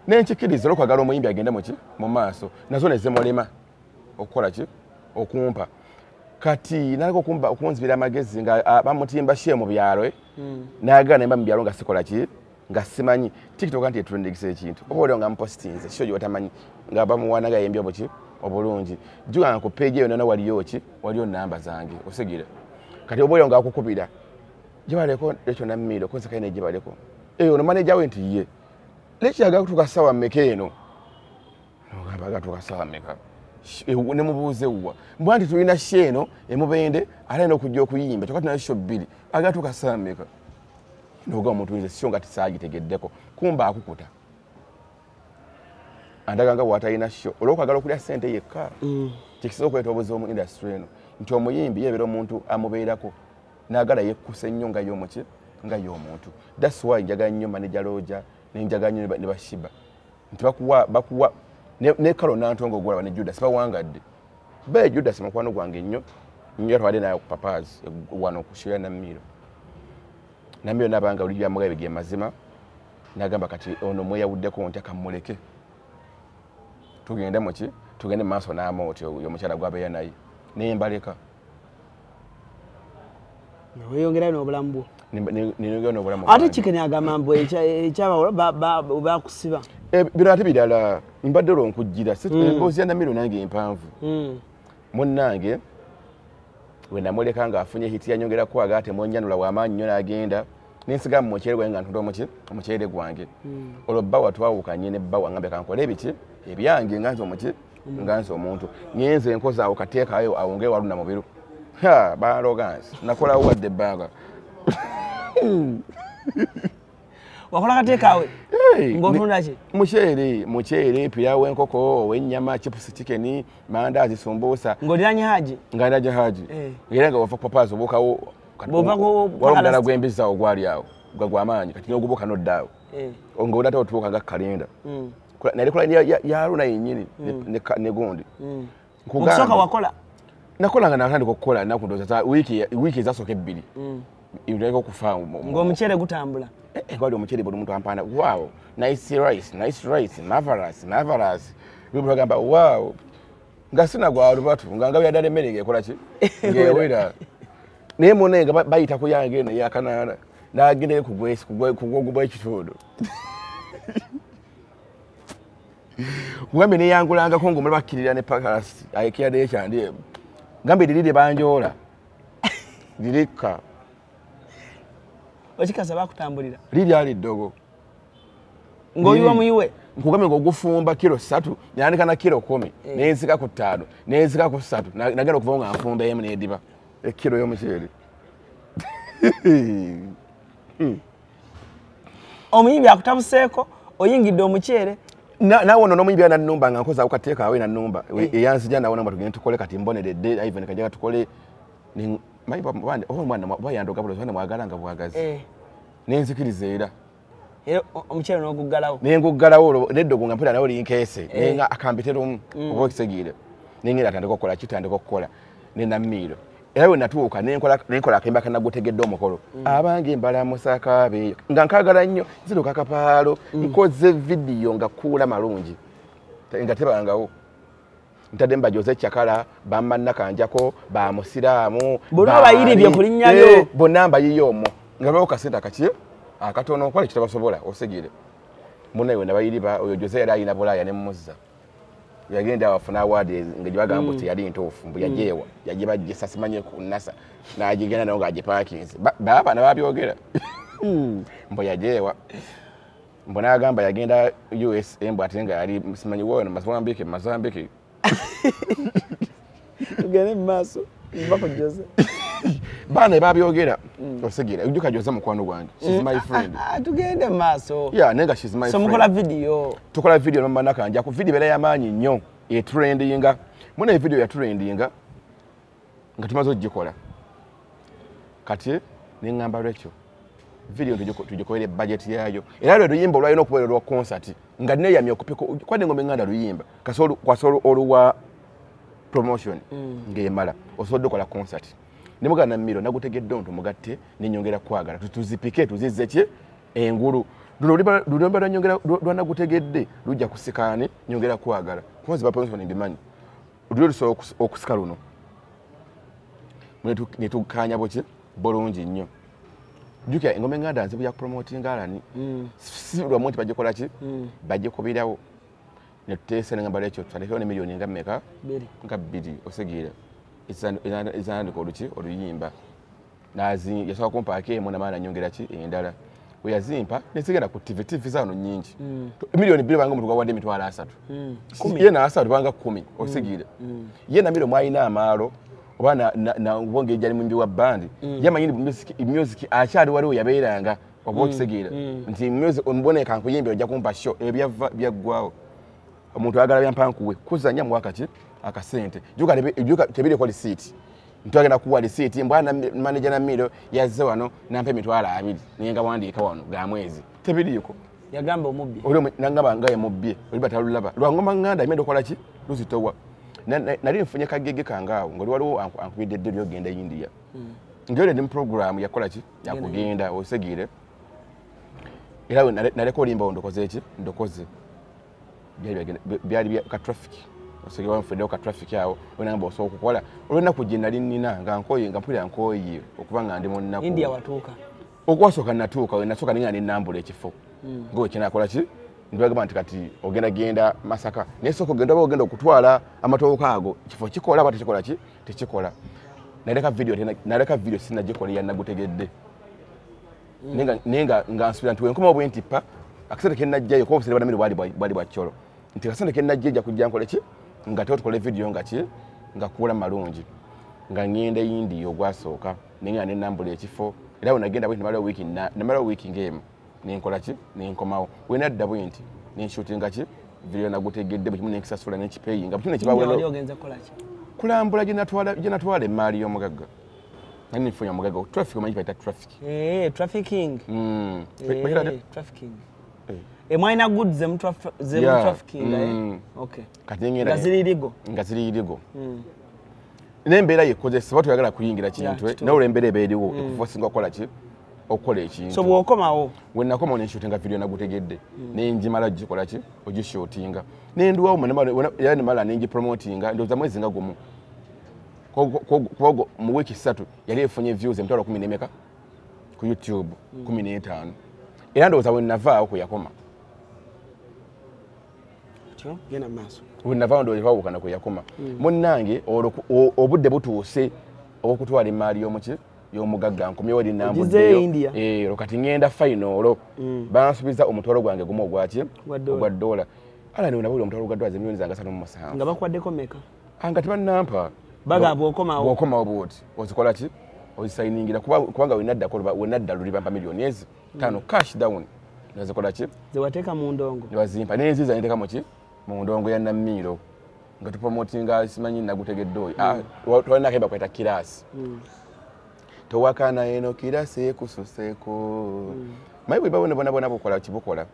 n'enkikiriza olw'okwagala omuyimbi agende mu maaso nazo ne zemulema okukola ki okumpa kati naliko okunzibira amagezi nga bamutimba shye mu byalo nayagala nemba mu byalo nga sikola ki nga simanyi TikTok anti etrendingisa ekintu oba olio nga mpostinze sho gyotamanyi nga bamuwanaga yembi obuki obulungi juga ku page eyo nana waliyo namba zange osegira kati oba olio nga akukubira gibaleko ekyo Nammiro konse kaine gibaleko eyo no manager we nti ye lekyaga kutuka sawa mekeno ngamba gatuka sawa meka ne mubuuze wa mbwanti tulina sheno emubende alaina okujja okuyimba tukati na sho 2 agatuka sawa meka noga omuntu nze sio nga tisagitegeddeko kumba akukuta andaga nga watalina sho olw'okwagala okulya sente yekka kikisobola okuleeta obuzi mu industry eno nti omuyimbi yebeera omuntu amubeerako naagala yekkuse nnyo nga y'omuntu that's why njaga nnyo manager Roger nenjaga nnyo ne Bashiba nti bakuwa ne Kalo Nantongo ogwalaba ne Judas bawangadde be Judas mukwano gwange nnyo yatwale naye ku Papazi wano okushira Nammiro nabanga oli byamugabe bige mazima nagamba kati ono mweyawuddeko nti akamuleke tugende mu maaso n'amooti oyo omukyala gwabeera naye nembaleka weyongerayo n'obulamu bwo niyongera n'obulamu ate Chicken agamba mbu ekyabawula bakusiba bino ate birala mbadde olwonkujjira emboozi ya Nammiro nange empanvu munnange we namuleka ng'afunye hiti yanyongerako agate monyanula w'amaanyi nnyo n'agenda nensiga mu muceere gwange nga ntunda omuceere gwange olwo bbawa twawukanye ne bbawa ngambe kankola ebiki ebyange nganze omuntu nyenze enkozi awo kateekayo awongere waluna mubiru balogansi nakola wadde ebbanga wakola kateekaawe ng'otunda ki muceere pirawo enkoko ow'ennyama chipusi chicken mandaazi sumbuusa ng'oliranye haji nga ndajja haji era nga wava ku Papazi obuukawo walomudala gw'embizzi awo gwali awo gwamaanyi kati n'ogubuuka n'oddaawo ng'olate otuuka nga kalenda nalikola yaluna yennyini ne gundi okusooka wakola nakola nga natandika okukola ennaku ndowooza wiiki ezasooka 2 ndaleka okufa ng'omuceere gutambula ngwali omuceere buli omuntu ampanda wow nice rice marvelous bibagamba wow nga sina gwa lubatu nga ngabe yadala emmere ng'ekola ki ng'ewera naye munaye nga bayita ku yange eno eyakanaana n'agendayo kugwa ekitundu ngambe neyangulangako ng'omala bakkirira ne pakasi ayekera ekyandi ngambe liri lye banjoola lirikka okikasa bakutambulira liri ali ddogo ng'oyiwa muyiwe nkugambe ng'ogufumba kilo 3 nandika na kilo 10 nenzika ku 5 nenzika ku 3 nagenda okuvaho nga nfumba emu n'ediba ekilo y'omuceere omuyimbi akutabuseeko oyingidde omuceere nawe ono n'omuyimbi yanannumba nga nkoze akukateeka awe nannumba eyanzija nawe namba tugende tukole kati mboneredde Ivan kajaga tukole omwana bayandoga bulozi bane mwagala nga bwagazi nenzikiriza era omuceere n'oguggalawo nenguggalawo neddogo nga mpita nawe linkeese nenga akambiterumu oba okisegiire nengenda atandika okukola kitandika okukola ne Nammiro era we natuuka nenkola akemba kanagutegedde omukolo abange mbalamusa kaabe nga nkagala nnyo nziruka akapaalo nkoze vidiyo nga kuula malungi nga tebangawo ntadde mbajoze kyakala bammannakanjako bamusiraamu bonna bayiribye ku linnya lyo bonna mbayiyo omwo nga bawo kasente akaki akatono kwali kitabasobola osigire munayo nabayiriba oyo Jose yali ayina Bulaaya ne Muzza yagenda awafuna awadi nga gibagamba nti yali ntuufu mbu yajeewa yagibajjisa simanye ku NASA n'agigenda nayo ng'agipaakins baba nababyogera mbu yajeewa mbu n'agamba yagenda USA mbu ate nga yali simanyi wono Mozambique tugende mu maaso mva ku Jose baana babyogera osigire ujjuka Jose mukwano gwange she's my friend tugende mu maaso nenga she's my friend so mukola video tukola video n'amanakanja ku video bera y'amaanyi nnyo trendinga muna video ya trendinga nga tumaze ogikola kati nengamba lwekyo video tugikolere budget yayo era lwe luyimba olwalina okubeererwa concert nga neyamya okupiko kwadde ngombe nganda luyimba kwasolo oluwa promotion ng'emala osobola okola concert nemugana Miro nagutegedde nti mugatte nenyongera kwagala tuzipike tuzizze ki engulu luno nyongera lwanagutegedde lujja kusikane nyongera kwagala kunzi ba promotion ndimanyi luliso okusika luno netukanya boki bolungi nnyo jukia engome nganda nzibu ya promoting alani si lwa monti bagikola ki bagikobirawo netutese ngamba lecho tandikyo ne milioni nga mmeka nga 2 osegira izandika oluki oluyimba nazi yasoka kumpa akemo na maana nyongera ki endala oyazimpa nesigenda ku TV zano nyingi milioni 2 banga mutuka wande mitwala 3 ye na 3 banga 10 osegira ye na milo mwaina amalo obana na wonge jali mumbi wa band yamanyini music achali waliwo yabeeranga obokisegira nti music ombone kankuyimbe ojja kumpa show ebyagwawo omuntu agala byampankuwe kuzanya mwaka ki akasente juga tebire kwa receipt ntwage na kuwa receipt mbwana manager na Miro yazze wano nampe mitwala 2 nenga wandika wano ga mwezi tebiriko yagamba omubbi olwo nangaba ngaye mubbi olibata lulaba lwangoma nganda imendo kola ki luzitowa nali mfunye kagege kangaawo ngoli waliwo ankubidde lyo genda India ngere ndi program yakola ki yakugenda osegire era naleko limba ondokoze ki ndokoze byali ka traffic osegewa mfedeo ka traffic yawo onamba osoka kukola olwena kugenda linina nga nkoyi nga mpulira nkoyi okubanga ndi munnaku India watuuka okwasoka natuuka we nasoka ninga ninambula ekifo ngo kina akola ki ndwagamba nti kati ogenda Masaka nesoko ogenda okutwala amatooka ago kifo kikola aba tekikola ki tekikola naleka video sinagikola yanagutegedde nenga ngansubira nti wenkoma obwentipa akasente kenajjayo ko obusere banamiri bali bwacholo nti akasente kenajjaja kujja nkole ki nga tukole video nga kula malungi nga ngenda India ogwasooka nenga nenambula ekifo era unagenda bwe namala wiki ngame nenkola ki nenkomawo wenadda bwenti nenshootinga ki video nagutegedde bwe kimunne kisasula n'ekipeyi nga butune kibawe wali ogenze kola ki kulambula jenatwala emali y'omugagga nani nfunya omugagga traffic omanyi baita traffic trafficking trafficking emwaina goods them trafficking okay kati ngenda ngaziri iligo nembeera yekozesa batu yagala kuyingira kintu nawe embeera ebeeriwo okufosinga okola ki okola ekintu so bwokomawo wenakoma nenshutinga video nagutegedde nenjimala gikola ki ogishutinga nenduwawo era nemala nengipromotinga ndowooza mwezi nga gumu kwogo mu wiiki 3 yali efunye views emitwalo 10 nemeka ku YouTube 15 era ndowooza wenavaawo kuyakoma gena maaso wenavaawo ndowooza kuyakoma munnange obudde butuuse obwokutwala emaali y'omugagga nkomyewo eri nambuddeyo kati ngenda final bansubiza omutwalo gwange gumu ogwaki ogwa dola ala ne nabuli omutwalo gwa dola zemilioni zanga 3.7 nga bakwaddeko meka anga tebannampa bagamba bwokomawo bwoti ozikola ki ozisayiningira kubanga wenadda luli bampa milioni 5 cash down nazikola ki zewateeka mu ndongo newazimpa nenziza netekamu ki mu ndongo ya Namiro nga tupromotinga simanyi nagutegedde oyo twalinakeba kweta kirasi towakana eno kirasi ekususeko mayi bwe babona bukola kibukola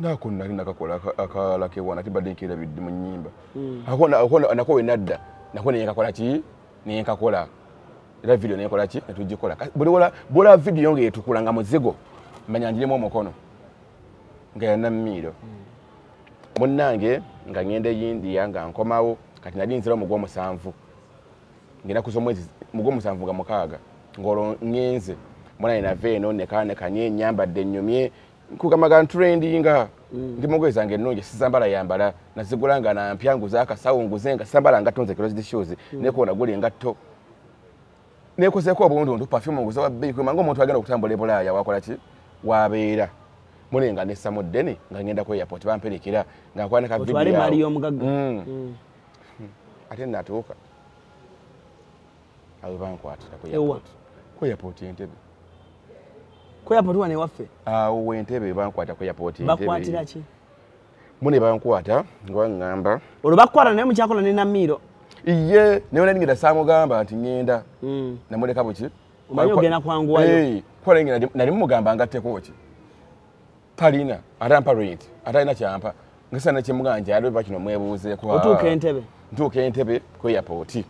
nako nali nakakola akalake wana tibadde nkira bidde mu nnyimba nako wenadda nako nenkakola ki nenkakola era video nenkola ki netugikola bula video ngeetukula nga muzigo manya njirimu omukono nga ya Namiro munnange nga ngenda India nga nkomawo kati nali nzira mu gw'omusanvu ngenda kuza omwezi mu gw'omusanvu nga mukaaga ngolo ngenze mwana ina veno nekane kanye nyambadde nnyumye nkugamaga trendinga ndi mugwezi zange nnungi sizambala yambala nazigulanga na mpyanguza akasawo nguzenga sambala ngatonze closed shoes nekona guli ngatto nekozeko obundu perfume nguza wa bei kwa mango omuntu agenda okutambula ebulaya wakola ki wabeera mulenga ne samuddene nga ngenda ku airport bamperekera nga kwana ka video otwale mali y'omugagga ate natuuka abo bankwatira ku airport ku airport Entebbe ku airport wane waffe awo Entebbe bankwata ku airport Entebbe bakwatira ki mune bankwata ngwangamba olwo bakwata naye mukyakola ne Namiro iye neona ningenda samugamba nti ngenda namuleka buki omanyi ogenda kwanguwayo kola ngenda nali mugamba ngatteko ki talina atampa rent atalina kyampa ngisana kyemuganja alo bakino mwebuuze kwa otuuka Entebbe ntuuka Entebbe ku airport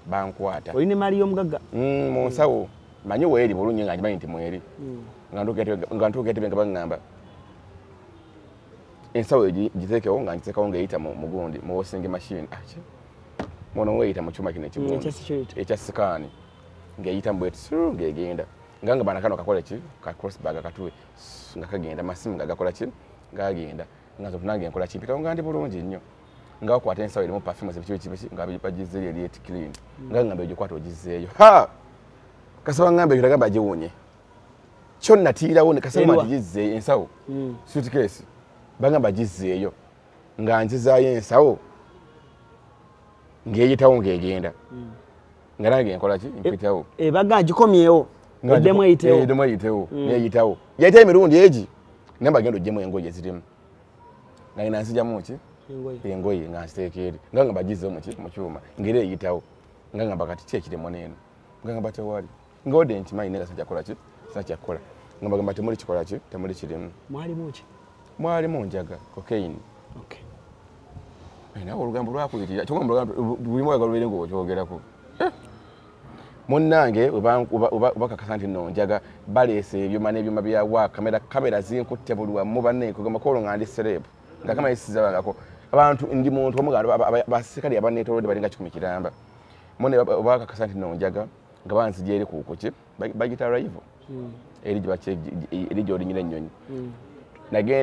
bankwata olina mali y'omugagga mu nsawo manyi weeri bulungi nga njimanyi nti mweri nga ntuuka Entebbe nga bangamba ensawo giteekewo nga ngiteekawo ng'eyita mu gundi mu washing machine mono weyita mu kyuma kino ekigundi ekya sikaani ng'eyita mu bweti ng'egenda nga bana kano kakola ki ka crossbag akatuwe nga kagenda masimu nga gakola ki ngagenda nga zo tunange nkola ki mpitawo nga ndi bulungi nnyo nga wakwata ensawo erimu perfume zebiki nga bagizzeeyo eliet clean nga ngamba egikwata ogizzeeyo ha kasaba ngamba ekyo tagamba agiwunye kyo natiirawo ne kasaba mati gizzeeyo ensawo suitcase bagamba gizzeeyo nga nzizaayo ensawo ng'eyitawo ng'egenda nga nange nkola ki mpitawo baga gikomyewo eddemu eyitewo eddemu eyitewo neyitawo yayitayo emirundi egi namba genda ogyemu engoye ezirimu nga ina nsijamu ki engoye nga nziteeka eri nga ngamba gizzeewo mu kyuma ng'era eyitawo nga ngamba kati ki ekirimu neeno nga ngamba tewali nga odde nti manyi nega sakyakola ki sakyakola nga bagamba temuli kikola ki temuli kirimu mwalimu ki mwalimu njaga cocaine nawe olugambo lwakuyitira bulimu oyagala lubeere ng'okyogerako munnange ubakakasa nti nno njaga baleese ebyuma n'ebyuma byawa kamera zinkutte buli wamu banne kugamba kolo nga ndi sereb nga kamera zisizabangako abantu ndi muntu omugalo basikali abaneetolodde balinga 10 kiramba mune ubakakasa nti nno njaga nga banzija eri kukuki bagita rival eri gyolinyira ennyonyi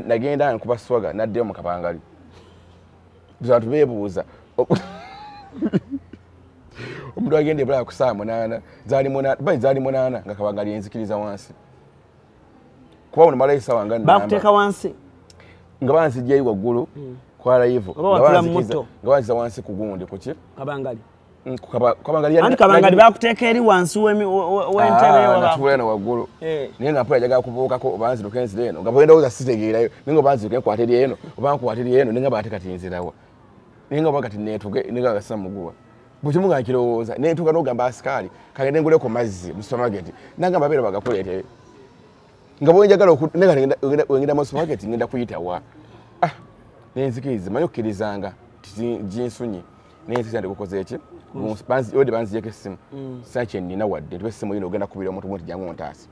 nagenda nkuba swaga naddeyo mu kabangali abantu beebuuza omuntu agenda ebulaya ku saa 8 zaali 8 nga kabangali enzikiriza wansi kuba buno malayo essaawa nga bakuteeka wansi nga banzijjayi waggulu kwa live nga banziza wansi ku gundi kuki kabangali anti kabangali bakuteeka eri wansi w'entebe na waggulu naye nga mpula yajagala kubuukako obanziruka enzira eno nga bwendowooza sitegeerayo naye nga obanziruka enkwata eri eno obankwata eri eno naye nga baate kati nzirawa naye nga bakati neetuge naye nga gasa muguwa bukimu nga nkirowooza nentuuka n'ogamba asikaali kagende nguleko mazzi mu supermarket nagamba beera bagakuleetere nga bwenjagala wengenda mu supermarket ngenda kuyitawa nenzikiriza manyi okkirizanga ginsunyi nenzikiriza ndikukoze eki ode banzijeko essimu sakye nnina wadde nti essimu yino ogenda kubira omuntu nti jangu ontaasi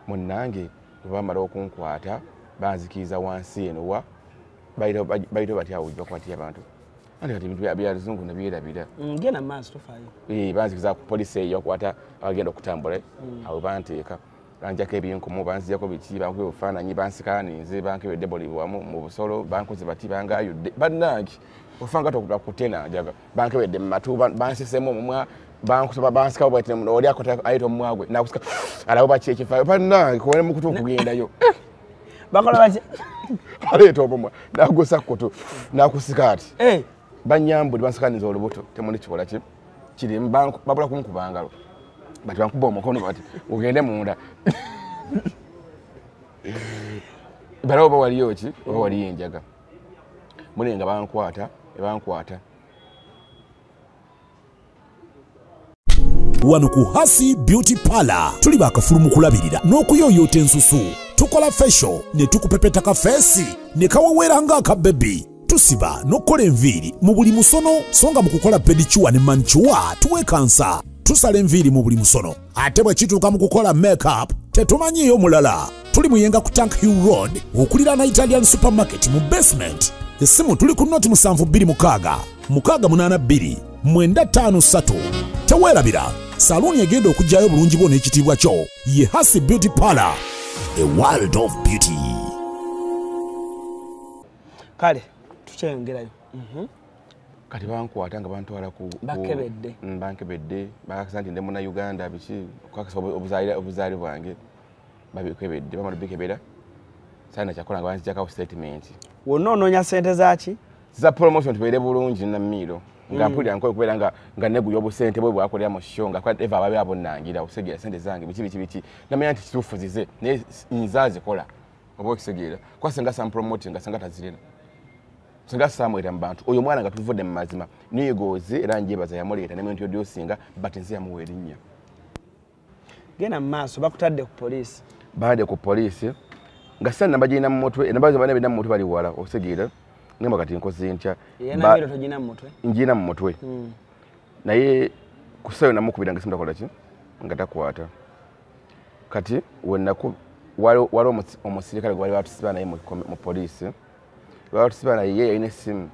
munnange bwebamala okunkwata banzikiriza wansi eno wa bayita batyawo bakwatira abantu andi kati ebintu byazungu nebyerabira genda maaso tofaayo banzikiriza ku polisi eyo bakwata abagenda okutambula awo banteeka banjako ebyenkumu banzijako biki bankuba obufaananyi bansikaaninze bankebedde buli wamu mu busolo bankoze bati bangayudde bannange ofanga tokutena jaga bankebedde mu matu bansisemu omumwa bankusaba bansikawo bwati oli akota ayita omumwagwe nakusika alabo baki ekifaayo bannange kuwene mu kutu okugendayo bakola baki aleeta omumwa nagusa kutu nakusika ati banyambuli bansikaniza olubuto temuli kikola ki kirimu babula kunkubangalo bati bankuba omukono bati ugende munda bala oba waliyo ki oba waliyo enjaga mune nga bankwata ebankwata wano ku Hasi Beauty Parlor tuli bakafulu mu kulabirira n'okuyoyoota ensusu tukola facial ne tukupepeta ka feesi ne kawawera ng'akabebi tusiba n'okukola enviiri mu buli musono songa mu kukola pedicure ne manicure tuwekansa tusala enviiri mu buli musono ate bwe kituuka mu kukola makeup tetumanyiyo mulala tuli muyenga ku Tank Hill Road okuliraana Italian supermarket mu basement essimu tuli ku noti 72 682 953. Teweerabira, saluuni egenda okugyayo obulungi bwo n'ekitiibwa kyo ye Hasi Beauty Parlor, a world of beauty. Kale tukyeyongerayo. Kati bankwata nga bantwala ku bankebedde bakasa nti ndi muna Uganda biki kwakasa obuzaali bwange babikebedde bamala bikebera sana kyakola nga banzijako statement. Wonna onoonya ssente zaki? Za promotion tubeere bulungi na Miro nga mpulira nkoye kubeera nga neguya obusente bwe bwakolera mu show nga kwa eva ababe abonnangira osegera sente zange biki namanya nti kituufu zize naye nza zikola oba okisegeera kwasenga sam promoting nga senga tazirina senga samwera mu bantu oyo mwana nga tuvudde mu mazima niyegoze era njebaza yamuleeta ne muntu yodyosinga but nzi yamuwa erinnya. Genda mu maaso bakutadde ku poliisi. Baade ku poliisi nga sana nabagina mu mutwe nabazo bana bina mu mutwe bali wala osegeera ngamba kati nkoze ntya yena biro tojina mu mutwe njina mu mutwe naye kusayo namukubira nga simutakola ki nga takwata kati wenaku wali omusirikale gwali batusibana naye mu poliisi batusibana ye ine simu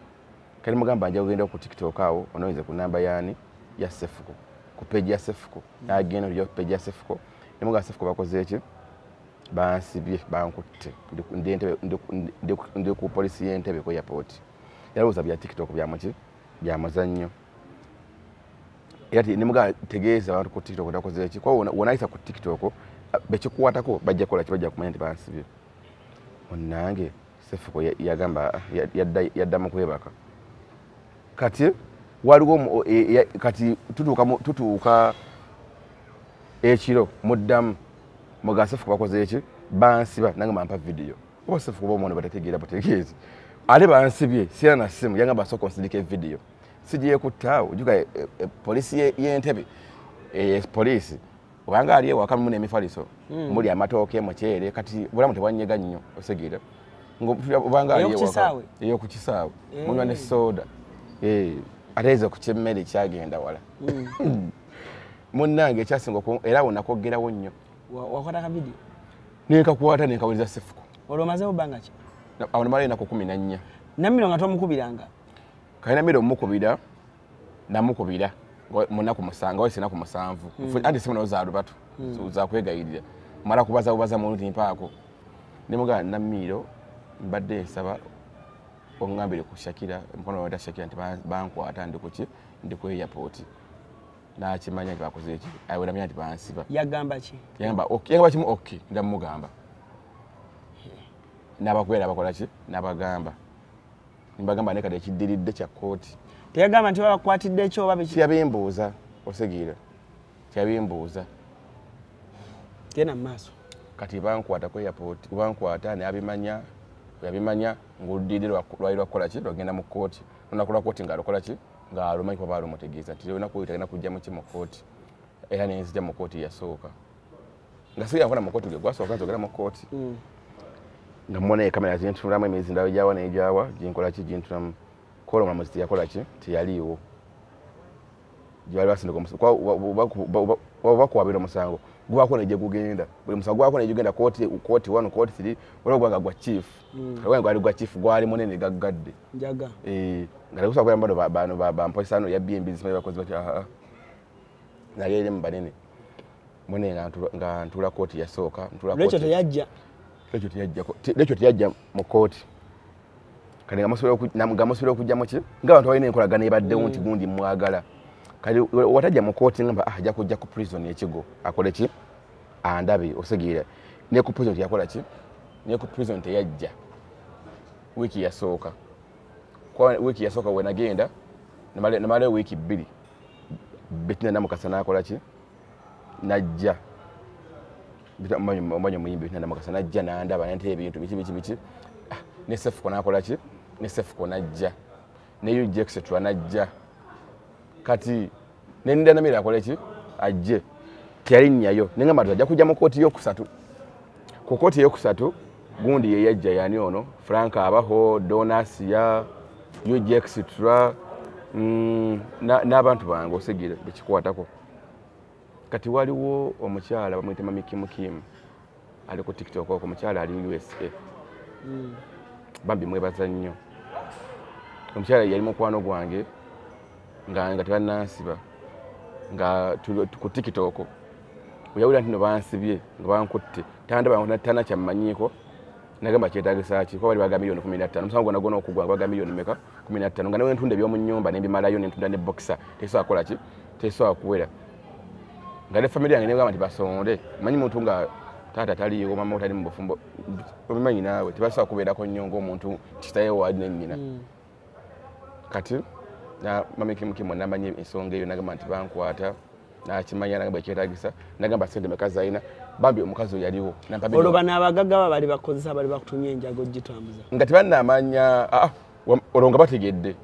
kali mugamba nja kugenda ku TikTok awo onoize ku namba yani ya Sefuko ku page ya Sefuko agenda yo page ya Sefuko nimuga Sefuko bakoze eki bansibye bankutte ndi ku poliisi y'Entebbe ku airport yaluza bya TikTok bya mazannyo yati nimuga tegeeza abantu ku TikTok takoze eki kwa wonaisa ku TikTok bekikuwatako bajja kola kibajja kumanya nti bansibye onnange Sefuko yagamba yadda mu kwebaka kati waliwo kati tutuuka ekiro muddamu muga Sefuko bakoze eki bansiba nange bampa video oba Sefuko bomone batategeera bategeezi ale bansibye sira na simu yanga basoko nsindike video sijiye kutawo ujuka polisi y'Entebbe polisi obanga aliye wakamu n'emifaliso muli amatooke mukyere kati bulamu tebanyega nnyo osegeera obanga aliye wakamu eyo ku kisaawe munywa ne soda ateze ku kyemmere kyagenda wala munnange ekyasinga era wonakogerawo nnyo wakwata ka video nekakwata nekawuliza Sefuko olwo maze obanga ki awo namala enako 14 Namiro nga tomukubiranga kalina Miro mukubira namukubira munaku musanga wese naku musanvu andi simu nozaalo batu uza kwegayirira mara kubaza muntu mpako nimuga na Miro mbadde nsaba ongambire ku Shakira mkono wa Shakira nti bankwata ndi ku airport na kimanya nti bakoze eki ayo namanya nti bansiba yagamba ki yagamba kimu okay ndamugamba nabakwera bakola ki nabagamba nimbagamba nekade kidiridde kya kooti teyagamba nti bakwatidde ekyo oba biki yabimbuuza osegeera yabimbuuza gena maaso kati bankwata ku airport bankwata ne yabimanya ngudidde lwalirwa kukola ki lwagenda mu kooti onakola kooti ngalokola ki ngaalumanya kwa balo mutegeeza nti lwena kuyitagenda kujja mu kimu kooti era nenzija mu kooti yasooka nga siya nkona mu kooti gwe gwasooka nzogera mu kooti nga mmona kamera zintulamu emizindawo gyawa n'egyawa ginkola ki gintulamu kola omulamuzi teyakola ki teyaliiwo gyebali basindika bakuwabira omusango gwako negye gugenda buli musango gwako negye gugenda kooti 1 kooti 3 waliwo gwanga gwa chief gwali gwa chief gwali munene gaggadde njaga nga kusobola kuyamba bano bampoisa no yabye embizi bakozi bati naye eri mbanene munene nga ntula kooti yasooka ntula kooti lekyo teyajja mu kooti kale nga musubira okujja mu ki ng'abantu balina enkolagana ebaddewo nti gundi mwagala kale watajja mu kooti ngamba ajja kujja ku prison ekigo akole ki andabe osegeera ne ku prison yakola ki ne ku prison teyajja wiki yasooka wenagenda namala wiki 2 Betina Namukasa nakola ki najja omanyi omuyimbi Betina Namukasa najja nandaba nante ebintu biki ne Sefuko nakola ki ne Sefuko najja ne Ujexetra najja kati nenda Namiro akola ki ajje tyalinyayo nengamba ajja kujja mu kooti yokusatu ku kooti yokusatu gundi ye yajja yani ono Frank abaho Donasia Ujexetra n'abantu bange osegira bekikwatako kati waliwo omukyala bamuyita Mami Kim ali ku TikTok omukyala ali USA bambi mwebaza nnyo omukyala yali mukwano gwange nga tebannansiba nga ku TikTok oyawulira nti no bansibye nga bankutte tana kyammanyiiko nagamba kyetaagisa ki kuba bali baga miliyoni 15 omusango gwonna okugwa baga miliyoni meka 15 nga newe ntunda ebyomu nnyumba nembimalayo nentunda ne boxer tesobola kukola ki tesobola kuwera nga ne family yange negamba nti basonde manyi muntu nga taata taliyo mama tali mu bufumbo obimanyi naawe tebasobola kubeerako nnyo ng'omuntu kitayewo wali nennyina kati mami kimukimu namanyi ensonga eyo nagamba nti bankwata nakimanya nagamba ekyetaagisa nagamba sente meka zalina bambi omukazi oyo yaliwo olwo bano abagagga bali bakozesa bali bakutumya enjago ogitambuza nga tebannamanya olwo nga bategedde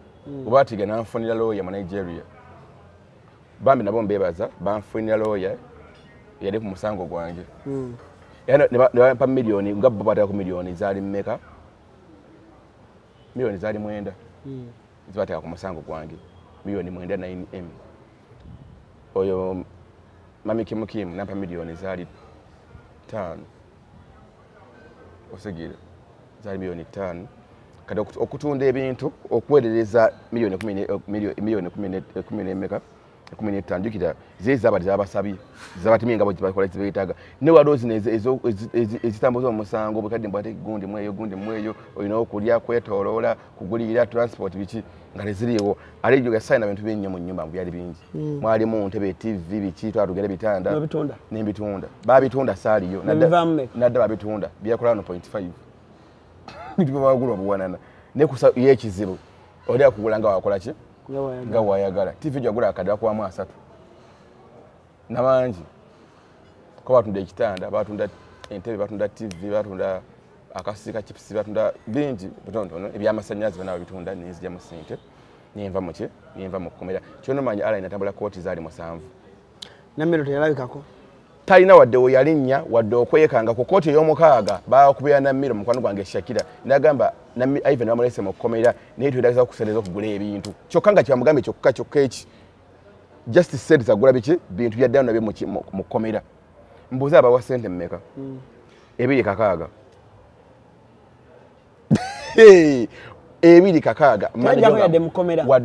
oba bategedde nanfunira lawyer mu Nigeria bambi nabo mbebaza banfunira lawyer yali ku musango gwange ne bampa miliyoni nga bo bataka ku miliyoni zaali mmeka miliyoni zaali 9 zibateka ku musango gwange miliyoni 9M oyo mami kimukimu nampa miliyoni zaali 5 osegira zaali miliyoni 5 kati okutunda ebintu okuweerereza miliyoni 10 emeka 15 jukira zezabali zabasabye zabatimye ngabo bakola kibetaga ne wadozi ezitambuza omusango bukadde mbate gundi mweyo oyina okulya kwetolola kugulira transport biki nga leziriwo alijo gasaina bintu binyo mu nyumba byali bingi mwali mu ntebe TV biki twatugere bitanda n'ebitunda babitunda saliyo nadda babitunda byakola 1.5 bitu bagulwa buwanana ne kusa yekizibu oli akugulanga wakola ki nga wayagala TV jagula akadwa kwa mu 3 nabangi ko batunda ekitanda batunda entebe batunda TV batunda akasika chips batunda bingi butontono ebyamasanyalaze bana bitunda n'ezija mu sente nimva mu kukomera kyono manya ala inatambula koti zali musanvu namero teyalabikako talina wadde oyalinnya wadde okwekanga ku koti ey'omukaaga bakubira na mmiro mukwano gwange Shakira nagamba na Ivan bamulese mu kukomera naye twedagisa okusereza okugula ebintu kyokka nga kyamugambe kyokka eki justice said zagula biki bintu bya ddano nabyo mu kukomera mbuuza abawa sente mmeka 2 kakaaga majja yadde mukomera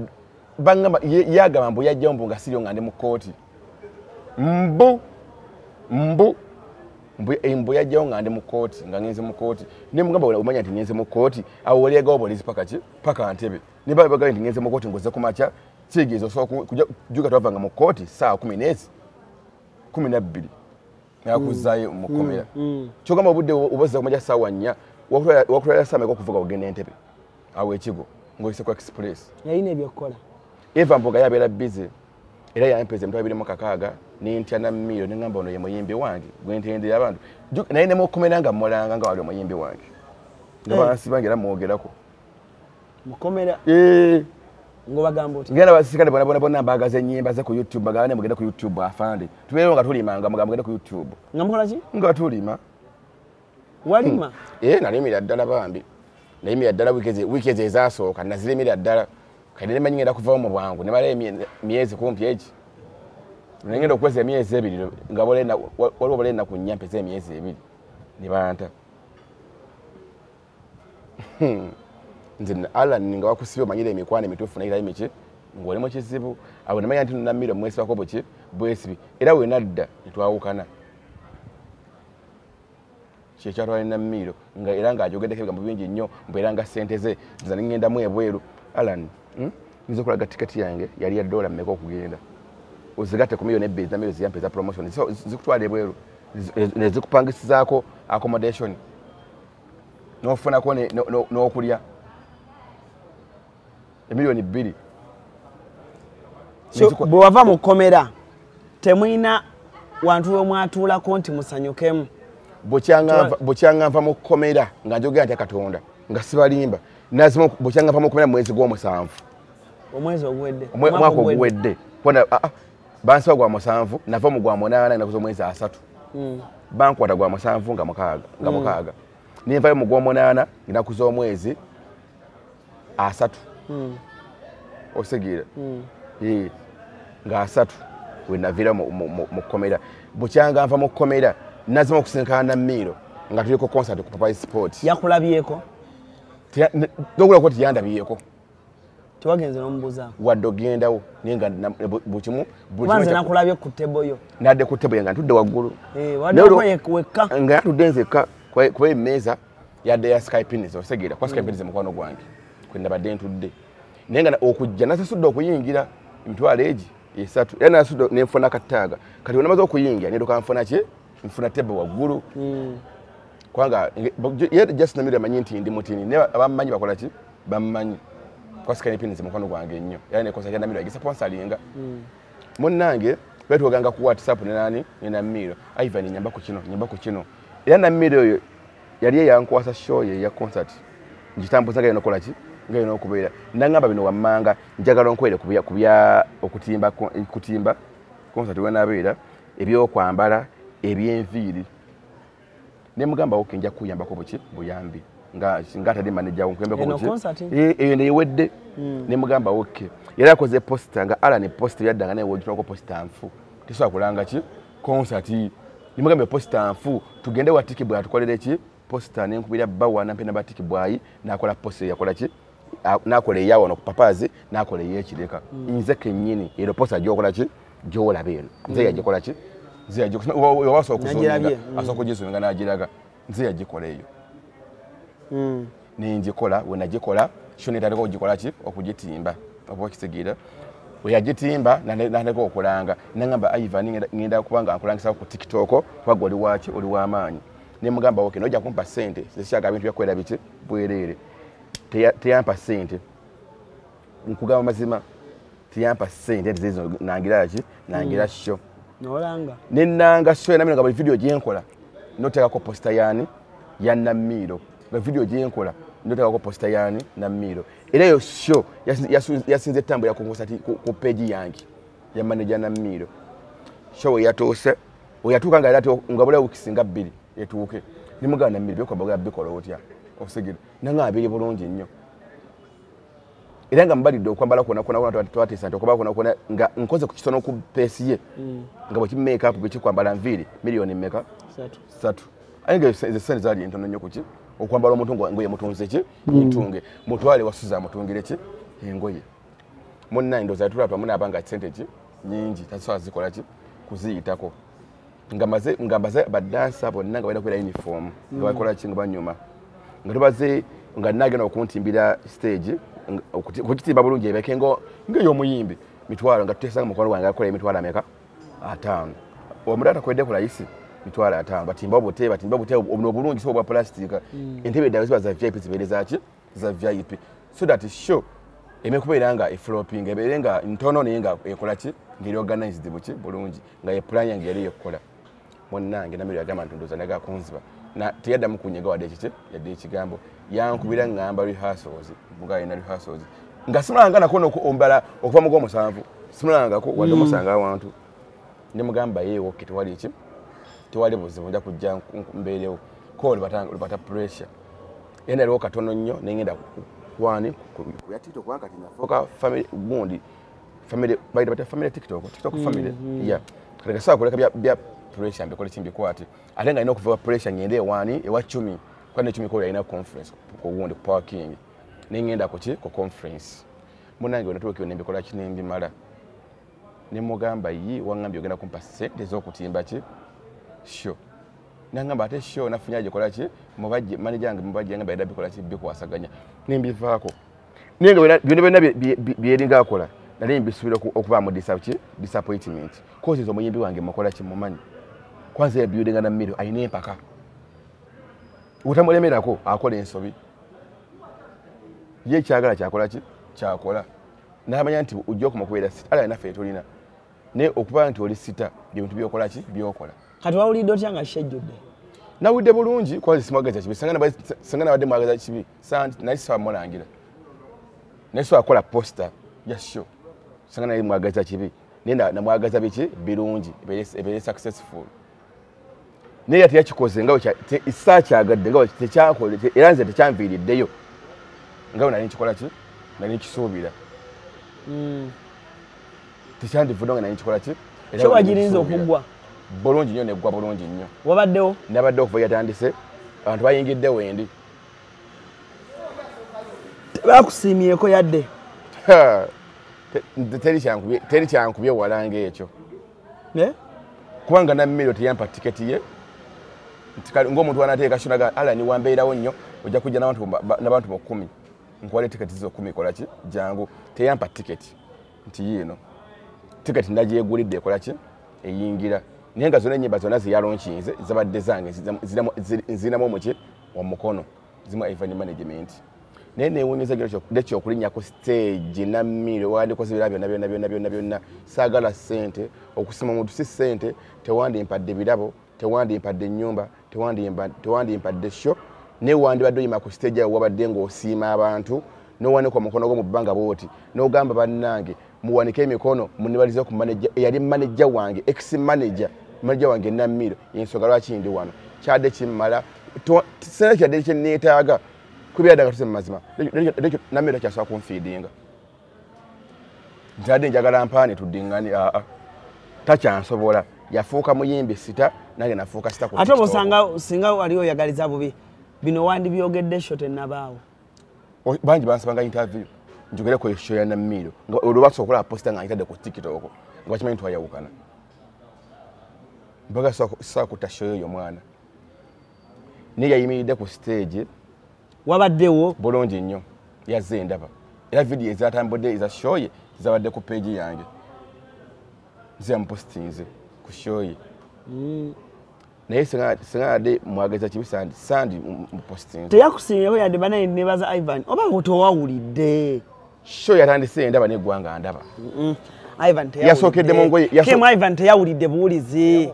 bangamba yagamba mbu yajja mbu nga siryo nga ndi mu kooti mbu yajjawo nga ndi mu kooti nga ngenze mu kooti ne mugamba omanya nti ngenze mu kooti awo waliagawo poliisi paka Ntebe ne babaga nti ngenze mu kooti ngoze kumakya kyegeezo juga twavanga mu kooti saa 12 nakuzaayo mukomera kyogamba obudde obozza kumakya saawa 4 wakulala saa meka okuvuga ogenda Entebbe awo ekigo ng'oyise ku express yalina ebyokukola Eva Mboga yabeera busy era yampeza emitwalo 26 n'entya na mmiro n'engamba ono ye muyimbi wange gwentendera abantu naye ne mukomera nga mmulanga nga wali omuyimbi wange nga bansibange era mwogerako mukomera ngobagamba oti ngenda basikale bona mbagaza ennyimba ze ku YouTube bagaba ne mugenda ku YouTube afande tubeera nga tulimanga mugenda ku YouTube nga mukola ki nga tulima walima nalimira ddala bambi nalimira ddala wiiki ezasooka nazirimira ddala kati ne manyi ngenda kuvawo mu bwangu ne mala emyezi kumpi eki nengenda okukweza emyezi 2 nga waliwo balena ku nnya mpeza emyezi 2 ne banta nze Alan nga wakusibye omanyira emikwano emituufu nayirayo miki ng'oli mu kizibu awo ne manya nti nammiro mwesibako buki bwesibi era we nadda ne twawukana kyekyatwalina mmiro nga era ng'ajogeddeko ebigambo bingi nnyo mbeera nga ssente ze nza nengendamu ebweru Alan nze okulaga tiketi yange yali ya $1 mmeka okugenda ozigatte ku miliyoni 2 namiro ziyampeza promotion zikutwala ebweru nezikupangisizaako accommodation n'ofunako n'okulya emiliyoni 2 bwe wava mu kkomera temwina wantu wemwatuulako nti musanyukemu bukyanga nva mu kkomera nga njogera nti Katonda nga sibalimba nazima bukyanga nva mu kkomera mwezi gw'omusanvu omwaka oguwedde bansiba gwa 7 nava mu gwa 8 nakuza omwezi 3 bankwata gwa 7 nga mukaaga nenvayo mu gwa 8 nakuza omwezi 3 osegira nga 3 wenavira mu kkomera bukyanga nva mu kkomera nazima okusinkana na mmiro nga tuliko concert ku Papa Sport yakulabyeko togula ko tiyandabiyeko Tewagenze n'omubuuza. Wadde ogendawo nenga bukimu Banze nakulabye ku tebo yo. Nadde ku tebo nga ntudde waggulu. Wadde wekka. Nga ntudde nzekka kuba emmeeza yadde ya Skypines osegeera kwa Skypines mukwano gwange. Kwe ndabadde ntudde. Naye nga okujja nasasudde okuyingira emitwalo egi esatu. Era nasudde nenfuna kataaga. Kati wenamaze okuyingira nedoka nfuna ki? Nfuna tebo waggulu. Kwanga yet just namira manyi nti ndi mutini. Ne abamanyi bakola ki? Bammanyi. Kwa Skypines mukwano gwange nnyo. Era ne kosa namira igisa sponsoringa. Munnange betu oganga ku WhatsApp ne nani ne Miro. Ivan nyamba ku kino. Era na Miro yo yali yankwasa show ye ya concert. Njitambuza nga yenokola ki? Nga yenokubeera. Nangamba bino wammanga njagala onkwere kubya okutimba concert wenabeera ebyokwambala ebyenviiri. Ne mugamba oke nja kuyamba ko buki buyambi. Nga tadi manager onkwembe ko buki. Eyo ne wedde. Ne mugamba oke. Yali akoze poster nga Alan poster yaddanga ne wojito ko poster nfu. Tiso akulanga ki concert. Ni mugamba poster nfu tugende watiki bwa tukolere ki poster nenkubira bawa nampena batiki bwayi nakola poster yakola ki nakole yawo no papazi nakole yekireka inze kenyini ero poster gyokola ki gyola beno nze yagikola ki nze yagikola waso okusunga asoko jisunga najiraga nze yagikola eyo ninjikola wenagikola shone tatako ogikola ki okugitimba obo kisigira oyagitimba naneko okulanga nangamba Ivan ngenda kubanga nkulangisa ku TikTok kwago oli wachi oli wamaanyi ne mugamba okay noja kumpa sente sishaga bintu byakwera biti bwerere teyampa sente nkugamba mazima teyampa sente zizo nangira ki nangira show nolanga nenanga show na ngaba video gyenkola noteka ko poster yani ya Namiro na video gyenkola noteka ko poster yani Namiro era yo show yasinze tambo ya kongosati ku page yangi ya manager Namiro show yatose oyatuka nga lati ngabula ukisinga 2 etuuke nimugana Namiro byo kwabaga bikola otya osigire nanga abiri bulungi nnyo era nga mbalidde okwambala kona twati sante okuba kona nga nkoze ku kitono ku pesi ye nga bwe ki make up bwe kwambala nviri milioni meka 3 ayinga ze zali entono nnyo kuki okwambala omuntu ngoye mutunze ki ntunge mutwale wasuza mutungire ki engoye monna ndoza tulapa muna abanga sente ki nyingi taswa zikola ki kuziyitako ngambaze badansa bonna nga baida kwera uniform nga bakola ki nga banyuma nga tubaze nga nagena okuntimbira stage okukitimba bulungi ebekengo ngeyo muyimbi mitwalo nga tutesanga mukwano gwange akola emitwalo ameka 5 omudata kwedde kula isi mitwalo 5 batimba bute obno bulungi so bwa plastic entebe dawe za VIP zibeleza ki za VIP so that show emekubeeranga flopping eberenga ntono nenga ekola ki ngiri organized buki bulungi nga ye plan yange yali ekola monnange Namiro yagamba ntundoza naga kunziba na tiyadda mukunyega wadde kiti yadde ekigambo yankubira ngamba rehearsals buga ina rehearsals nga simulanga nakono ombala okuva mu gomusanvu simulanga ko wadde musanga abantu ne mugamba yewo kitwali iki tiwali buzibu nja kujja mberewo ko lubata pressure ene ro katono nnyo nengenda kwani ya TikTok wanka tinafoka family gundi family baita family TikTok family yeah katika saa kuleka bya pressure mbekole chimbi kwati alenga ino kuva pressure ngende wani ewa 10 kwani 10 ko ina conference ko wundi parking nengenda ko conference munange onatoke onembe kola kinembi mala ne mugamba yi wangambye ogenda kumpa sente zokutimba ki show nangamba ate show nafunyaje kola ki mubaje manager yange mubaje ngamba eda bikola ki bikwasaganya nimbivaako ninga byonna byeringa akola nali mbisubira okuba mu disappointment cause zo muyimbi wange mukola ki mumanyi kwanza ya building na Namiro ayine empaka utamulemerako akola ensobi ye kyagala kyakola ki kyakola namanya nti ujjo kumukwera ala nafe tulina ne okuba nti oli sita bintu byokola ki byokola kati wawulidde otya nga scheduled nawulidde bulungi kwazi simwagaza kibi sangana wadde mwagaza kibi nayisaba mulangira nayisaba akola poster ya show sangana yali mwagaza kibi nenda namwagaza biki birungi ebere successful naye ate yakikoze ngawe isa kyagadde ngawe tekyakole era nze tekyamviiriddeyo ngawe nali nkikola ki nali nkisuubira tekyandivudde nga nali nkikola ki kyo wagirinza okugwa bulungi nnyo neggwa bulungi nnyo wabaddewo nabadde okuva yatandise abantu bayingidde wendi tebakusiimyeko yadde teri kyankubye walanga ekyo ne kubanga Nammiro teyampa tiketi ye ng'omuntu wanateeka shonaga ala ni wambeerawo nnyo ojja kujja n'abantu 10 nkwale tiketi zo 10 kola ki jangu teyampa tiketi nti yiino tiketi ndagyegulidde ekola ki eyingira naye nga zonna ennyimba zonna ziyalonchinze zabadde zange zirinamu omuki omukono zimu Ivan management naye neewuunyiza ekyokulinnya ku stage Nammiro wandikoze bira byonna saagala ssente okusima omuntu si ssente tewandimpadde birabo tewandimpadde ennyumba tewandimpadde sho naye wandibadde oyima ku stage awo wabadde ng'osiima abantu n'owanika omukono gwo mu bbanga bw'oti n'ogamba bannange muwanike emikono munibalize ku manager eyali manager wange ex manager wange Nammiro ensonga lwaki ndi wano kyadde kimmala sena kyadde kyenneetaaga kubyaddaga tuse mu mazima Nammiro kyasobola kunfiidinga ntadde njagala mpaane tuddingani takyansobola yafuuka muyimbi sita nange nafuuka sita ate obosanga singa wali oyagaliza bubi bino wandibyogedde sho tennabaawo bangi bansabanga interview njogereko esho ya Nammiro nga olwobasobola okola posta nga ntadde ku TikTok nga bakimanyi twayawukana mbaga saa kutta show eyo mwana naye yayimiridde ku stage wabaddewo bulungi nnyo yazze ndaba era video ezatambudde eza show ye zabadde ku page yange ziyamupostinze ku show ye naye singa ade mwageza kibi sandi mupostinze teyakusinyeho yadde banaye nebaza Ivan oba otowawulidde show yatandise ndaba neggwanga ndaba Ivan yasokedde mongoye Ivan teyawulidde buwulizi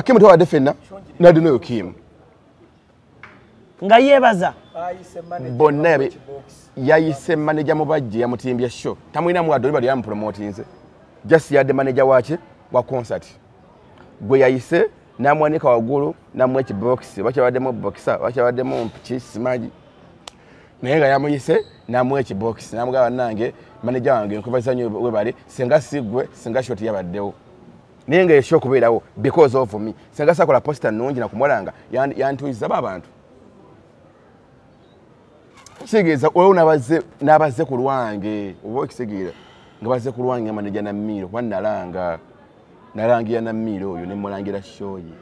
Kim twawadde ffenna nadinoyo Kim nga yeebaza bonna yayise manager mubajje yamutimbya show tamwina mwadde bali yamupromotinze just yadde manager wache wa concert gwe yayise namwanika waggulu namwe ekibox bakyabaddemu boxa bakyabaddemu mpiki simaji naye nga yamuyise namwe ekibox namugaba nange manager wange nkubazza nnyo webali singa sigwe singa shoti yabaddewo naye nga esho okubeerawo because of me singa sakola posta nnungi nakumwalanga yantuyiza abantu kitegeeza olwo nabaze ku lwange oba okitegeera nga baze ku lwange manager Nammiro kuba nalangira Nammiro oyo nemulangira show ye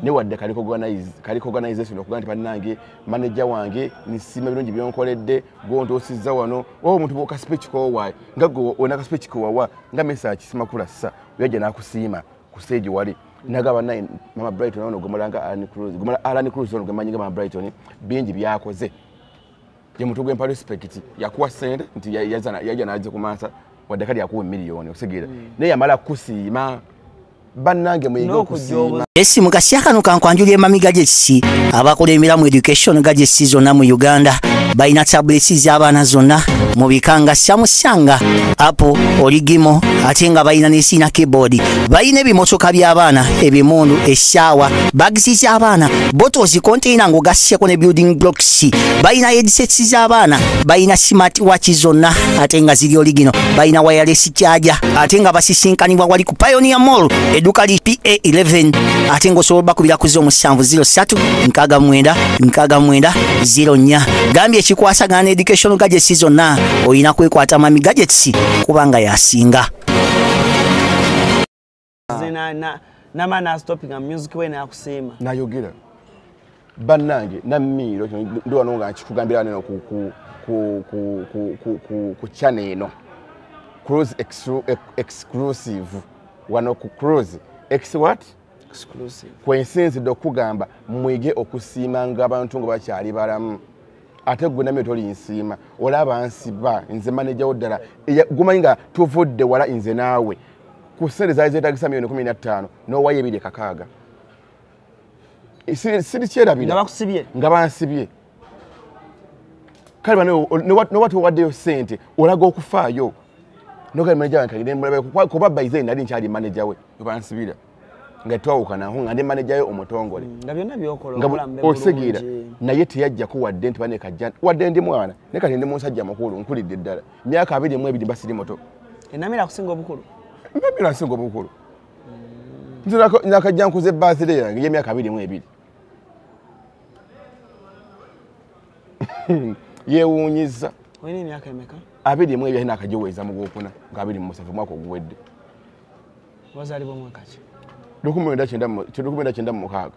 ne wadde kaliko organization okuga nti bannange manager wange nisima birungi byonkoledde gondosizza wano omuntu boka speech kowaye nga go onaka speech kowawa nga message kisima kulassa yaje nakusiima ku stage wali nagaba naye mama Brighton ono gomulanga Alan Cruz ono gemanyinga mama Brighton bingi byakoze ye mutu gwe respect yakuwa sente nti yaja naje kumansa wadde kali yakuwa miliyoni osegeera naye yamala kusiima bannange muyige okusiima esimu kasyakano kankwanjulye mamiga gyesi abakola emiramu education gadgets zonna mu Uganda balina tablets z'abaana zonna mu bikanga Samsung, Apple, Origimo ate nga balina n'esiina keyboard balina ebimotoka by'abaana ebimundu essaawa bags z'abaana bottles container ng'ogasseko ne building blocks balina headsets z'abaana balina smart watch zonna ate nga ziri origino balina wireless charger ate nga basisinkanibwa wali ku Pioneer Mall edduka li PA11 ate ng'osobola bakubira ku 0703-69-69-04 gambye ekikwasagana education gadgets zonna oyina kwekwata mami gadgets kubanga yasinga namana stopping a music we nakusiima nayogera bannange Nammiro ndo wano nga kikugambira neno ku channel eno cruise exclusive wano ku cruise what exclusive kwensinzidde okugamba mwige okusiima nga abantu nga bakyali balamu ate gwe Nammiro toli nsiima olaba nsiba nze manager oddala gumanyi nga tuvudde wala nze naawe ku sente zaali zeetagisa miliyoni 15 n'owaayo 2.6 siri kyerabira nga bansibye kale noba towaddeyo sente olaga okufaayo nogali manager wange kuba bayize nali nkyali manager we bansibira nga twawukanaho nga ndi manager yo omutongole nga byonna byokola osegeera naye teyajjako wadde nti banekajja wadde ndi mwana naye kati ndi musajja mukulu nkulidde ddala myaka 22 basiri moto Nammiro akusinga obukulu Nammiro asinga obukulu nze nakajja nkuze birthday yange y'emyaka 22 yeewuunyiza Oyina emyaka emeka? 21 yalina akajiweeza mu gwokuna nga 27 mwaka oguwedde. Wazaalibwa mwaka ki? 1996.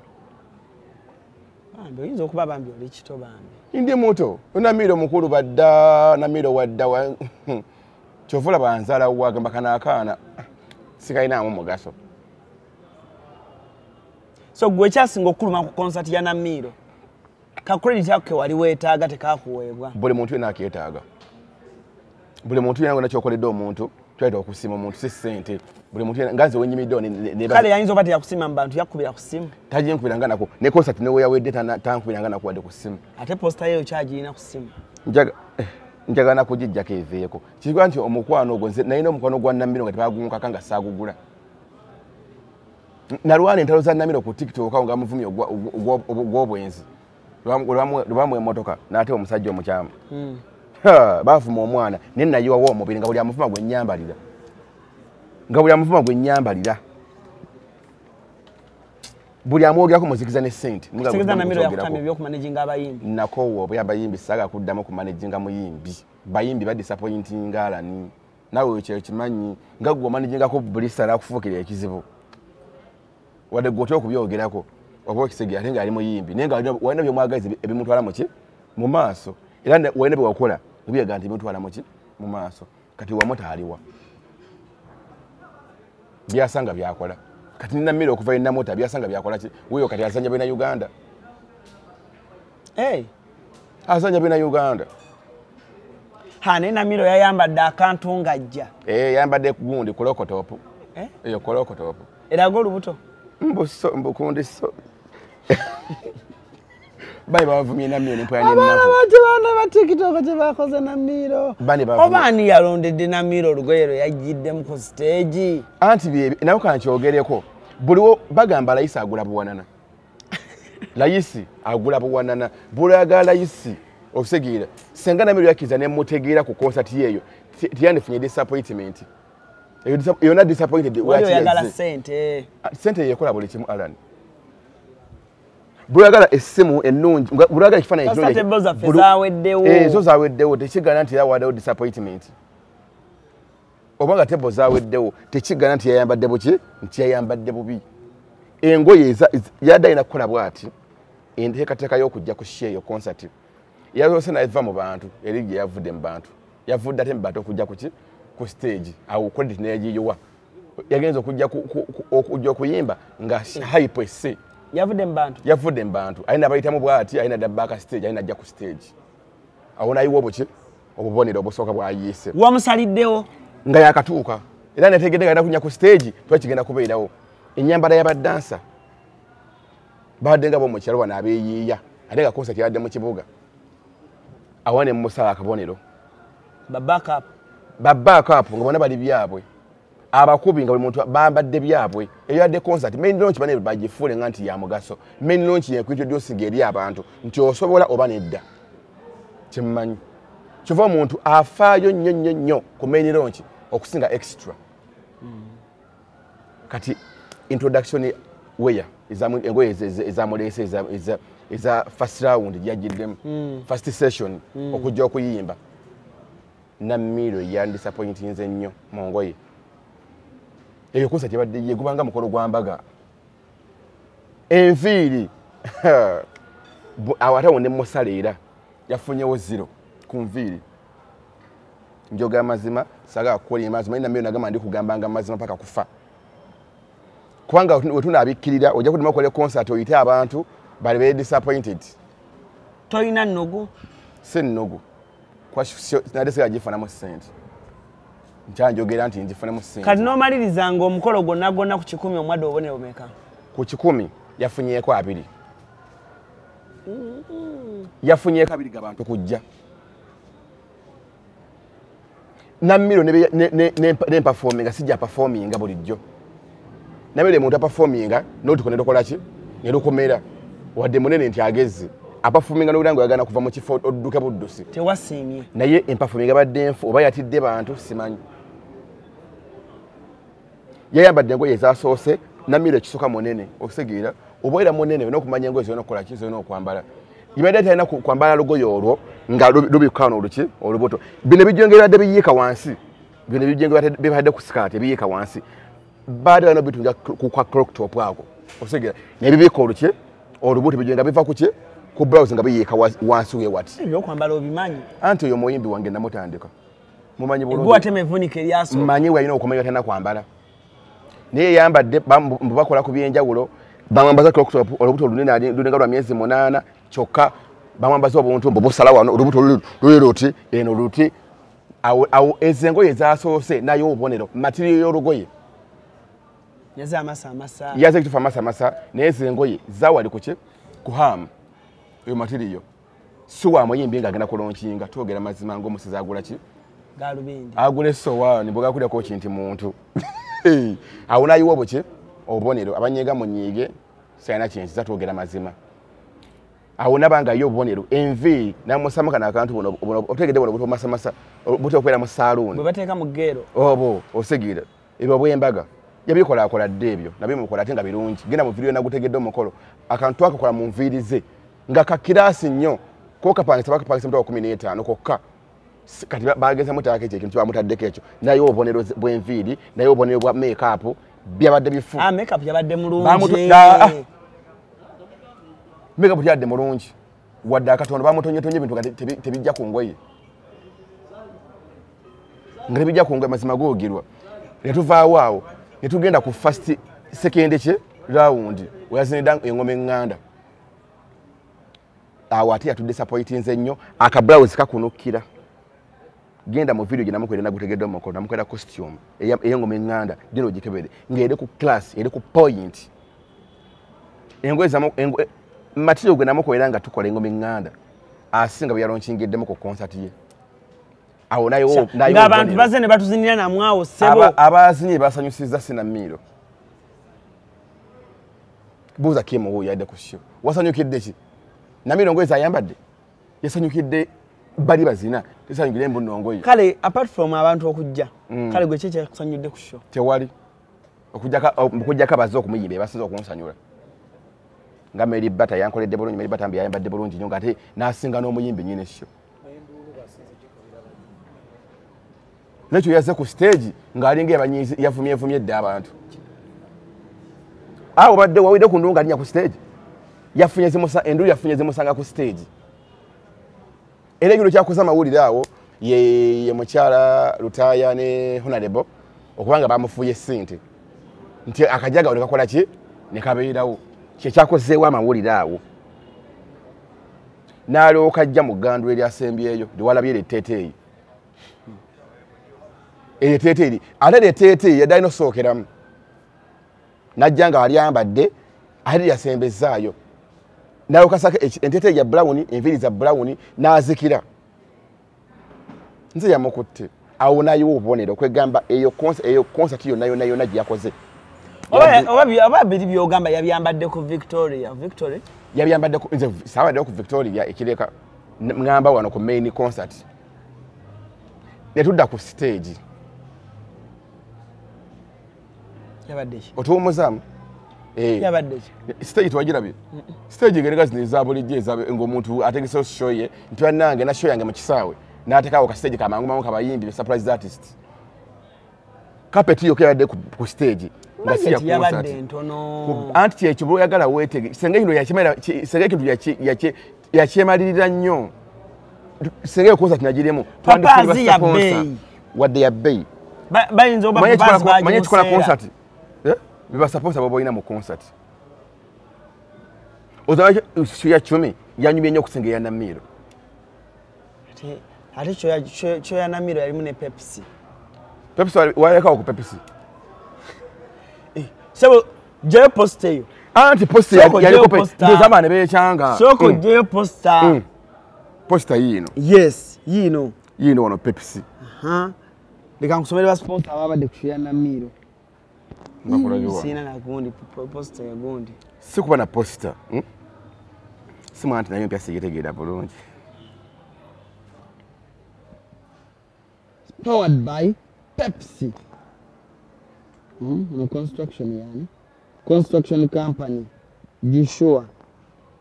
Bambi oyinza okuba bambi oli kito bambi. Ndi muto. Namiro mukulu badda namiro wadda wa kyovula banzala wagamba kanakaana sikayinaamu mugaso. So gwe kyasinga okuluma ku concert ya Namiro. Ka credit yako wali weetaaga tekakuweebwa. Buli muntu yena akeetaaga. Buli muntu yena ngona kyokoledde omuntu tweta okusima omuntu si ssente. Buli muntu yena ngaze wenyimiddwa ne kale yayinza obati yakusima mu bantu yakubira ku simu. Tajinkubiranga nako ne concert ne yawedde tankubiranga nako wadde ku simu. Ate poster yeyo kyagirina ku simu. Njagana kujijjako eveeko. Kigwa nti omukwano ogwo nze nalina omukwano gwa Namiro nga tebagunkaka nga saagugula. Nalwana entalo za Namiro ku TikTok nga muvumi ogw'obwenzi. Lwamu emmotoka n'ate omusajja omukyama. Baafuma omwana ne nayiwawo omubiri nga buli amuvuma gwe nnyambalira. Buli amwogerako muzikiza ne sente. Muzikiza Namiro yakutamya ebyokumanejinga abayimbi. Nakoowa oba abayimbi saga kuddamu kumanejinga muyimbi. Bayimbi ba disappointing alani. Nawe ekyo kimanyi nga gwe omanejingako bulisa la kufuukira ekizibu. Wadde gwe otya okubyogerako oba okisege ate nga ali muyimbi naye nga walina byomwagaliza ebimutwala muki mu maaso era walina byewakola ebyega nti ebimutwala muki mu maaso kati wamutaaliwa byasanga byakola kati Namiro okuva enamota byasanga byakola ki weyo kati azanya bina Uganda azanya bina Uganda ne Namiro yayambadde akantu ngajja yayambadde gundi kolokotopu eyo kolokotopu eraga olubuto mbukundi so bali bavumye Namiro nempoya n'ennaku abaana ba TikTok tebakoze Namiro obaani yalondedde Namiro olugoye lwe yajjiddemu ku stage anti bye nawe kankyogereko buliwo bagamba layisi agula buwanana layisi agula buwanana bulaga layisi okusegira senga Namiro yakiza ne mutegeera ku concert yeyo tiyandifunye disappointment you're not disappointed what you yagala sente yekola buli kimu Alan bulagala essimu ennungi bulagala ekifaananyi kirungi ate boza fezaweddewo zo zaweddewo tekigana nti yawaddewo disappointment obanga tebo zaweddewo tekigana nti yayambadde buki nti yayambadde bubi engoye yadde alina kukola bw'ati enteekateeka y'okujja ku sheeyo concert yazose naiva mu bantu eri gye yavudde mu bantu yavudde ate mu bantu okujja kuki ku stage awo credit neyagiyiwa yagenza okujja okuyimba nga hype esse yavudde mu bantu alina abayitamu bw'ati alina dabbaka stage alina ajja ku stage awo nayiwa obuki obubonero obusooka bwayiise wamusaliddewo nga yakatuuka era netegedde nga alina kunya ku stage twakigenda kubeerawo ennyambala y'abadansa badde nga bomukyalo wano abeeyiiya ate nga concert yabadde mu kibuga awo ne musala akabonero babackup nga bona bali byabwe abakubi nga buli muntu bambadde byabwe eyo yadde concert main launch bane bagifuule nga nti ya mugaso main launch yenkuintroducing eri abantu nti osobola oba nedda kimmanyi kiva omuntu afaayo nnyo ku main launch okusinga extra kati introduction weya engoye ezamuleese eza first round gyagiddemu first session okujja okuyimba Namiro yandisappointinze nnyo mu ngoye eyo concert yabadde yegubanga mukolo gwa mbaga enviiri awatawo ne musaleera yafunyewo 0 ku nviiri njoga amazima saga kukola amazima Namiro nagamba ndi kugambanga amazima paka kufa kubanga wetunabikkirira ojja kudima okole concert oyite abantu bali be disappointed toyina nnogu si nnogu nadesiga gifunemu sente nkyanjogera nti ngifunemu sente kati n'omalirizanga omukolo gwonna ku 10 omwadde obone omeka ku 10 yafunyeeko 2 yafunyeeko 2 gabantu kujja Namiro nempafominga sijja pafominga bulijjo Namiro muntu apafominga notuko nedokola ki nedukomera wadde munene nti agezze apafominga n'obulango yagana kuva mu kifo odduke buddusi tewasiimye naye empafominga badde enfu oba yatidde bantu simanyi yayambadde engoye ezasoose Namiro ekisuka munene okusegeera oba era munene olina okumanya engoye zirina okukola ki zirina okwambala ibadde talina kwambala lugoyo olwo nga lubikano oluki olubuto bino bijengeradde biyika wansi bino bijengeradde bibadde ku skirt ebiyika wansi baada no bitunga ku crop top ako osegera ne bibika oluki olubuto bijenga biva kuki ku blouse nga biyika wansi we wati ebyo kwambala obimanyi anti oyo muyimbi wange namutandika mumanyi bulungi gwa temevunike lyaso manyi wayina okumanya tena kwambala naye yambadde bakola ku byenjawulo bamwambaza crop top olubuto lunene luninga lwa myezi 8 kyokka bamwambaza obuntu mbobosala wano olubuto luloti eno luti awo ezengoye zasoose nayo obonero material y'olugoye yaza amasa yaza kitufa amasa naye ezengoye zawali kuki kuham eyo material suwa muyimbi nga agenda kulonkinga twogera mazima ng'omusizi agula ki galubindi agula essowaani bwe gakuleko kinti muntu awo nayiwa obuki obubonero abanyeega munyiige sayina kinsiza twogera mazima awo nabanga yo obubonero envi namusamaka n'akantu buno otegedde buno buto masamasa buto okwera mu saloon bwe bateeka mu ggeero obo osegira ebyo bw'embaga yabikola akoladde ebyo nabyo mukola ate nga birungi genda mu video nagutegedde omukolo akantu akakola mu nviirize nga kakiraasi nnyo ko kapangisa bakapangisa mutwa 15 kokka kati bageza mutaka ekyo ekintu bamutaddeko ekyo naye obubonero bw'enviiri naye obubonero bwa make-up byabadde bifu make-up yabadde mulungi make-up yabadde mulungi wadde akatono bamutonyetonye ebintu nga tebijja ku ngoye nga tebijja ku ngoye mazima googirwa netuvaawo awo netugenda ku first second kye round weyazinida engoma eŋŋanda awo ate yatudisappointinze nnyo akablawuzi kakunukira genda mu video gina mukwere nagutegedde omukolo namukwera costume eyengoma eŋŋanda dino gikebere ng'eri ku class eri ku point engoye zamu material gwe namukwera nga tukola engoma eŋŋanda asinga bwe yalonkingiddemu ku concert ye awo nayo ng'abantu baze ne batuzinira namwawo sebo abazinyi basanyusizza sinamiro buuza Kim oyo yadde ku show wasanyukidde ki namiro ngoye zayambadde yasanyukidde bali bazina tesanyukire embuno ngoye kale apart from abantu okujja kale gwe kyeche kusanyudde ku show tewali okujjaka bazo okumuyimba basinza okunsanyula nga Mary Bata yankoledde bulungi Mary Bata yayambadde bulungi nnyo ngate nasinga n'omuyimbi nyine show nekyo yaze ku stage ng'alinga abanyizi yavumye dde abantu awo badde wawide ku ndunga alinya ku stage endulu yafunye zimusanga ku stage era ekiro kyakoze amawulire awo ye mukyala Lutaaya ne Honorable okubanga bamufuye ssente nti akajaga ne kakola ki ne kabeerawo kyekyakozeewo amawulire awo n'alyoka ajja mu ggandu eryasembyeyo liwalabye eretteeteeyi eretteeteeyi ate eretteeteeyi yadde nosookeramu najja nga walyambadde ate lyasembezaayo nalokasaka enteeteeyi ya brown enviiri za brown n'azikira nze yamukutte awo nayiwa obubonero okwegamba eyo concert yonna gye yakoze oba biri byogamba yabyambadde ku Victoria yabyambadde nze saabaddewo ku Victoria ekireka ngamba wano ku main concert netudda ku stage yabadde ki otuwumuzaamu yabadde ki stage twagirabye stage gerega zino ezabulijjo ng'omuntu ategesewo show ye nti bannange na show yange mu kisaawe n'ateekawo ka stage kamangu kabayimbi surprise artist kapeti yokebadde ku stage nga si ya concert anti kyekyo bw'oyagala weetege senga kino yakyemalirira nnyo senga eyo concert nagirimu papazi ya bbeeyi wadde ya bbeeyi bayinza oba manye kikola concert bebasapota baba olina mu concert ozaba ya 10 yanyumye nnyo okusinga eya Namiro ate kyo ya Namiro yalimu ne Pepsi walekawo ku Pepsi sebo gyeyo posta eyo anti posta yaliko ne beekyanga soko gyeyo posta posta yiino yes yiino wano Pepsi leka nkusomere basponsa ababadde ku kyo ya Namiro sina nagundi posta yagundi sikuba na posta simu anti nayo mpya sigitegeera bulungi powered by Pepsi construction company Gishua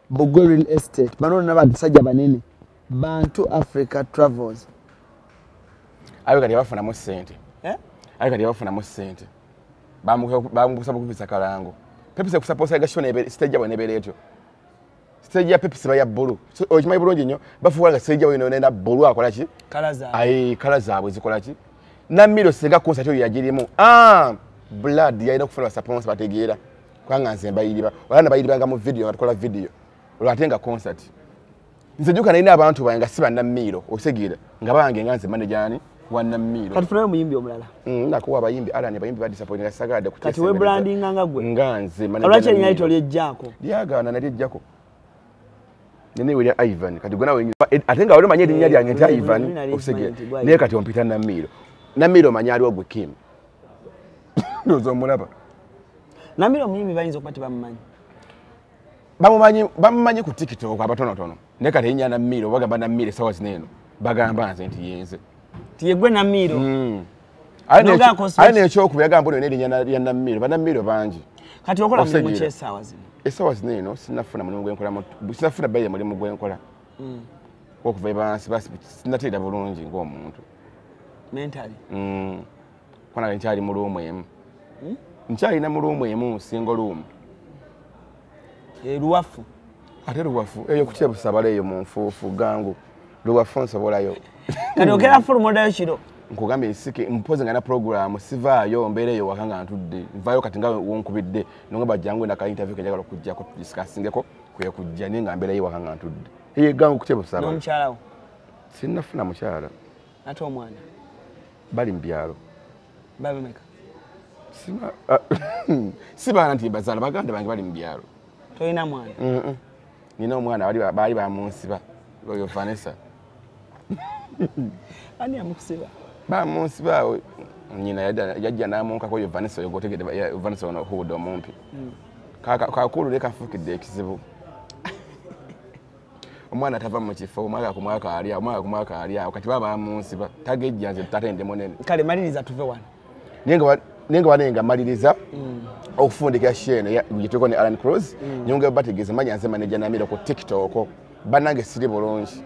Bogwe Real Estate bano n'abantu sajja banene Bantu Africa Travels ayo kati yabafunamu ssente ayo kati yabafunamu ssente bamusaba kupisa kalango Pepsi kusaposa ga shone stage yabwe nebereetyo stage ya Pepsi baya bulu okimanyi bulungi nnyo bafuwala stage yabwe nenda bulu akola ki kala zaabwe zikola ki Namiro senga concert yo yagirimu blood yaina kufuna sponsor bategeera kwanga nze mbayiriba wala bayiribanga mu video batukola video olwatenga concert nze juka naina abantu banga siba Namiro osegira nga bange nganze manager wa Namiro kati funayo muyimbi omulala nakuwa abayimbi alani abayimbi ba disappointing sagada kutesa kati we branding ngagwe nganze manager alwache nyali toli ejjako lyagana nali ejjako nene wili Ivan kati gona wenyu atenga wali manyedi nyali yange Ivan osegira ne kati ompita Namiro Namiro manyali ogwe Kim Ndozo mulaba Namiro muyimbi bayinza okupati bamumanyi bamumanyi ku TikTok abatonotono ne kati nya Namiro bagamba Namiro sawa zineno bagamba nze nti yenze tiyegwe Namiro ane ekyo kubagamba ono nedi nya Namiro Namiro bangi kati okola mu chesawa zino esawa zineno sinafuna mulimu gwenkola sinafuna baye mulimu gwenkola okuva bansi basi sinatera bulungi ng'omuntu mentally kwana nkyali mu room emu nkyali na mu room emu single room luwafu ate luwafu eyo kukyebusabala eyo mu nfuufu gangu luwafu nsobolayo kati okera full model kiro nkugambye isike mpoze ngana program sivaayo mbeera eyo wakanga ntudde nvaayo kati nga wonkubidde nonga bajjangu na ka interview kenjagala okujjako discussingeko kuye kujja ninga mbeera eyo wakanga ntudde eyo gangu kukyebusabala n'omukyalawo sinnafuna mukyala ate omwana bali mbyalo babemeka sibaana nti bazaala baganda bange bali mbyalo toyina mwana nina omwana baali bamunsiba oyo Vanessa ani amukusiba bamunsiba nyina yajja namunkako oyo Vanessa oyo gotegedde Vanessa ono huuda omumpi kakulu leka afukidde ekizibu omwana tava mu kifo omwaka ku mwaka alya kati baba bamunsiba tagejja nze tatende monene kale maliriza tuve wano nenga maliriza okufundika shene yitoko ne Alan Cruz nyonge bategeze manya nze manager Namiro ku TikTok banange siri bulungi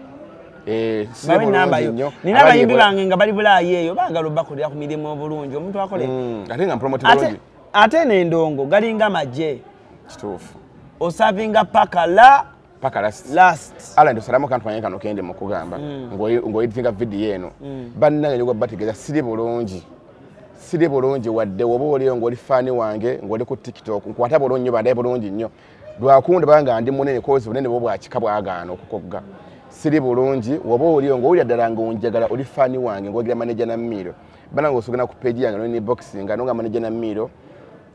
siri bulungi nina bayimbi bange nga bali bulayi eyo bagalo bakolera ku mirimu bulungi omuntu akole ate nga promote bulungi ate n'endongo galinga maje kituufu osavinga paka last ala ndo salamu kantu kanyeka nokende mukugamba ngoyitinga video eno banange nyogwa bategeza siri bulungi wadde woba oliyo ng'oli fani wange ng'oli ku TikTok nkwata bulungi nnyo badaye bulungi nnyo lwakunda banga ndi munene kozi bunene bwo bwakika bwagaana okukogga siri bulungi woba oliyo ng'owulira ddala ng'onjagala oli fani wange ng'ogira manager Namiro banange osogena ku page yange noni boxing nga manager Namiro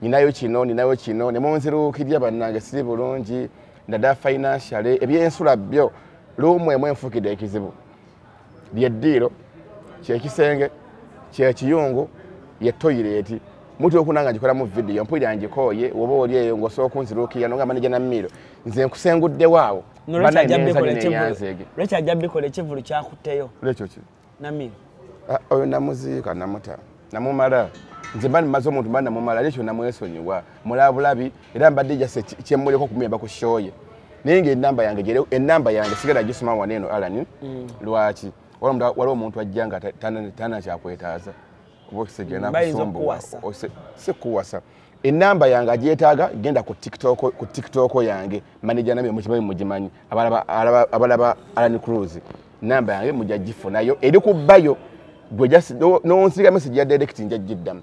ninayo kino ne munziruukirya bannange siri bulungi ndada financially ebyensula byo lumu emu enfukidde ekizibu lyeddiiro kyekisenge kyekiyungu ye toilet mutu okunanga ngikola mu video mpulira ngikoye woba oli eyo ng'osobola okunziruukirya nonga manager Namiro nze nkusengudde waawo lwekyo ajja bikola ekivulu kyakutteyo lwekyo ki Namiro oyo namuziika namuta namumala nze mba nimaze omuntu mba namumala lekyo namwesonyiwa mulabulabi era mbadde jase kyemmuleko kumuyamba ku show ye naye ng'ennamba yange sigala gisoma waneeno Alan lwaki waliwo omuntu ajja nga tana kyakwetaaza sikuwasa ennamba yange agyetaaga genda ku TikTok yange manager Namiro mukimanyi mugimanyi abalaba Alan Cruz nnamba yange mujja gifunayo eri kubbayo gwe nonsirika message ya direct nja giddamu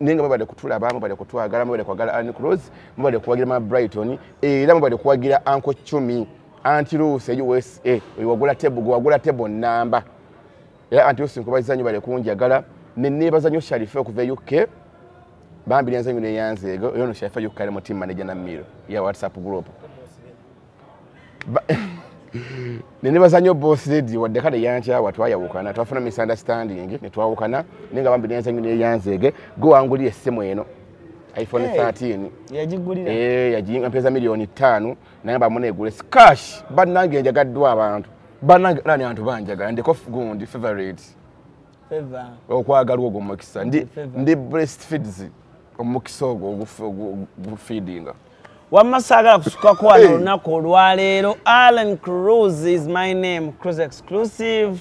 nenga mubadde kutulaba mubadde kutwagala mubadde kwagala Alan Cruz mubadde kuwagira ma Brighton era mubadde kuwagira Uncle Chumi Anti-Ruse USA wagula table namba era Anti-Ruse nkubaziza nnyo bale kunjagala nenebaza nnyo Sharifa okuva UK bambi nyanza nnyo neyanzeego yono Sharifa UK ali mu team manager Namiro ya WhatsApp group nenebaza nnyo boss lady wadde kale yankyawa twayawukana twafuna misunderstanding netwawukana nenga bambi nyanza nnyo neyanzeege gwe wangulira essimu eno iPhone 13 yagigulira yajinga mpeza $5,000,000 naye bamunegule cash bannange njagaddwa abantu bannange lani abantu banjagala ndiko gundi favorite okwagalwa ogwo mukisa ndi breastfeeds omukisa ogwo gufeedinga wamma saagala kusukako wano olunaku olwaleero. Alan Cruz is my name. Cruz exclusive.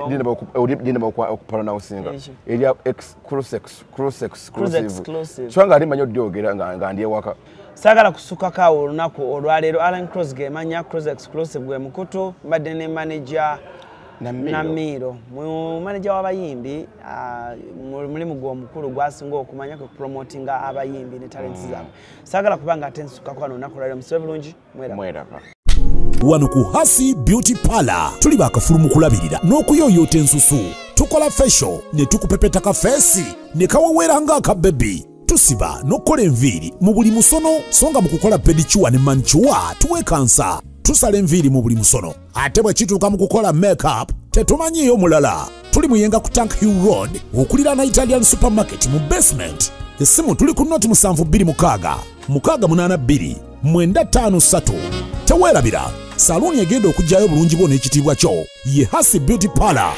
Ndinaba okupronouncinga. Eria Cruz exclusive. Chwanga ali manyo dyogera nga ndiye waka. Saagala kusukako olunaku olwaleero. Alan Cruz gemanya Cruz exclusive gwe mukutu mbadde ne manager Namiro mu manager w'abayimbi mulimu gwo mukulu gwasinga okumanya ku promoting abayimbi ne talents zaabwe. Saagala kubanga atensuka kwa olunaku olwaleero musibe bulungi mwera. Wano ku Hasi Beauty Parlor tuli bakafulumu kulabirira n'okuyooyoota ensusu. Tukola facial ne tukupepeta ka face ne kawawera ng'aka baby. Tusiba n'okola enviiri mu buli musono songa mu kukola pedicure ne manicure tuwe kansa. Tusala enviiri mu buli musono ate bwe kituuka mu kukola makeup tetumanyiyo mulala. Tuli muyenga ku Tank Hill Road okuliraana Italian Supermarket mu basement. Essimu tuli ku noti 726 682 953. Teweerabira saluni egenda okujjayo bulungi bwo n'ekitiibwa kyo ye Hasi Beauty Parlor,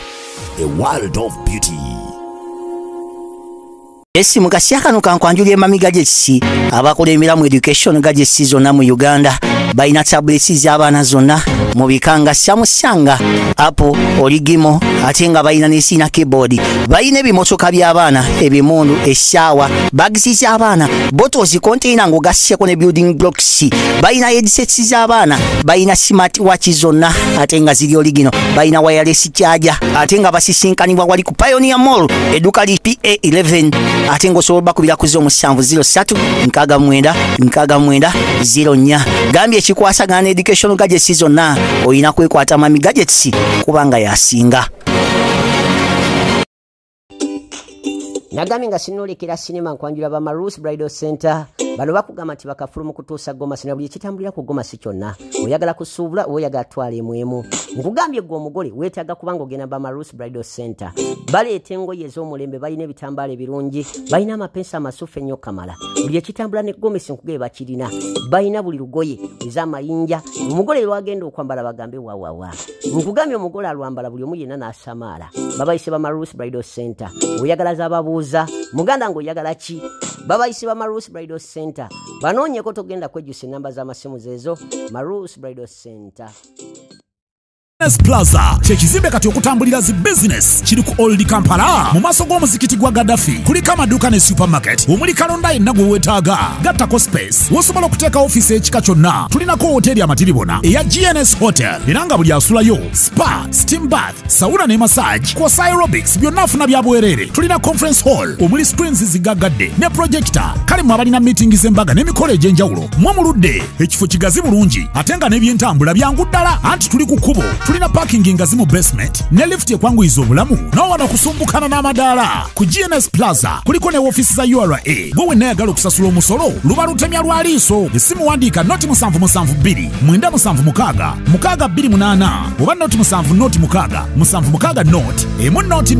a world of beauty. Esimu kasyakano kankwanjulye mamiga jetsi abakola emiramu education gadgetsi zonna mu Uganda baina tablets z'abaana zonna mu bikanga syamusanga Apple Origimo ate nga baina n'esina keyboard baina ebimotoka by'abaana ebimundu essaawa bags z'abaana bottles container ng'ogasseko ne building blocks baina headsets z'abaana baina smart watch zonna ate nga ziri Origino baina wireless charger ate nga basisinkanibwa wali ku Pioneer Mall edduka li PA11 ate ng'osobola bakubira ku 0703-69-69-04 gambye ekikwasagana education gadgets zonna oyina kwekwata mami gadgets kubanga yasinga. Nagambye nga sinolekera sinema nkwanjula ba Marus Bridal Center bano bakugamba nti bakafulumu kutuusa Gomasi na buli ekitambulira ku Gomasi kyonna oyagala kusuubula oyagala twala emwemu. Nkugambye gwe omugole weetaaga kubanga ogenda ba Marus Bridal Center baleeta engoye ez'omulembe balina ebitambaala ebirungi balina amapensa amasufu ennyo kamala buli ekitambula ne Gomasi nkugebe bakirina balina buli lugoye ez'amayinja omugole lwagenda okwambala bagambe wawawa. Nkugambye omugole alwambala buli omu yenna n'asamaala babayise ba Marus Bridal Center oyagala z'ababuuza muganda ng'oyagala ki babayise ba Marus Bridal Center banoonyeko togenda kwejjusa ennamba z'amasimu zeezo. Marus Bridal Center Plaza kyekizimbe kati okutambulira zi business kiri ku Old Kampala mu maaso g'omuzikiti gwa Gaddafi kuliko amaduuka ne supermarket omuli kalonda yenna gwe weetaaga gattako space wosobola okuteeka ofiisi ekika kyonna. Tulinako hoteri amatiribona eya GNS Hotel era nga buli asulayo spa, steam bath, sauna ne massage kwosa aerobics byonna afuna bya bwereere. Tulina conference hall omuli screens zigaggadde ne projector kale mu abalina meeting z'embaga n'emikolo egy'enjawulo mwamuludde ekifo kigazi bulungi ate nga n'ebyentambula byangu ddala anti tuli ku kkubo. Tulina parking ngazi mu basement ne lift ekwanguyiza obulamu n'owano okusumbukana n'amadaala ku GNS Plaza kuliko ne ofiisi za URA gwe wenna ayagala okusasula omusolo luba lutemya lwa liiso. Essimu wandiika noti 772 976 628 oba noti 7 noti 6 7 6 noti emu noti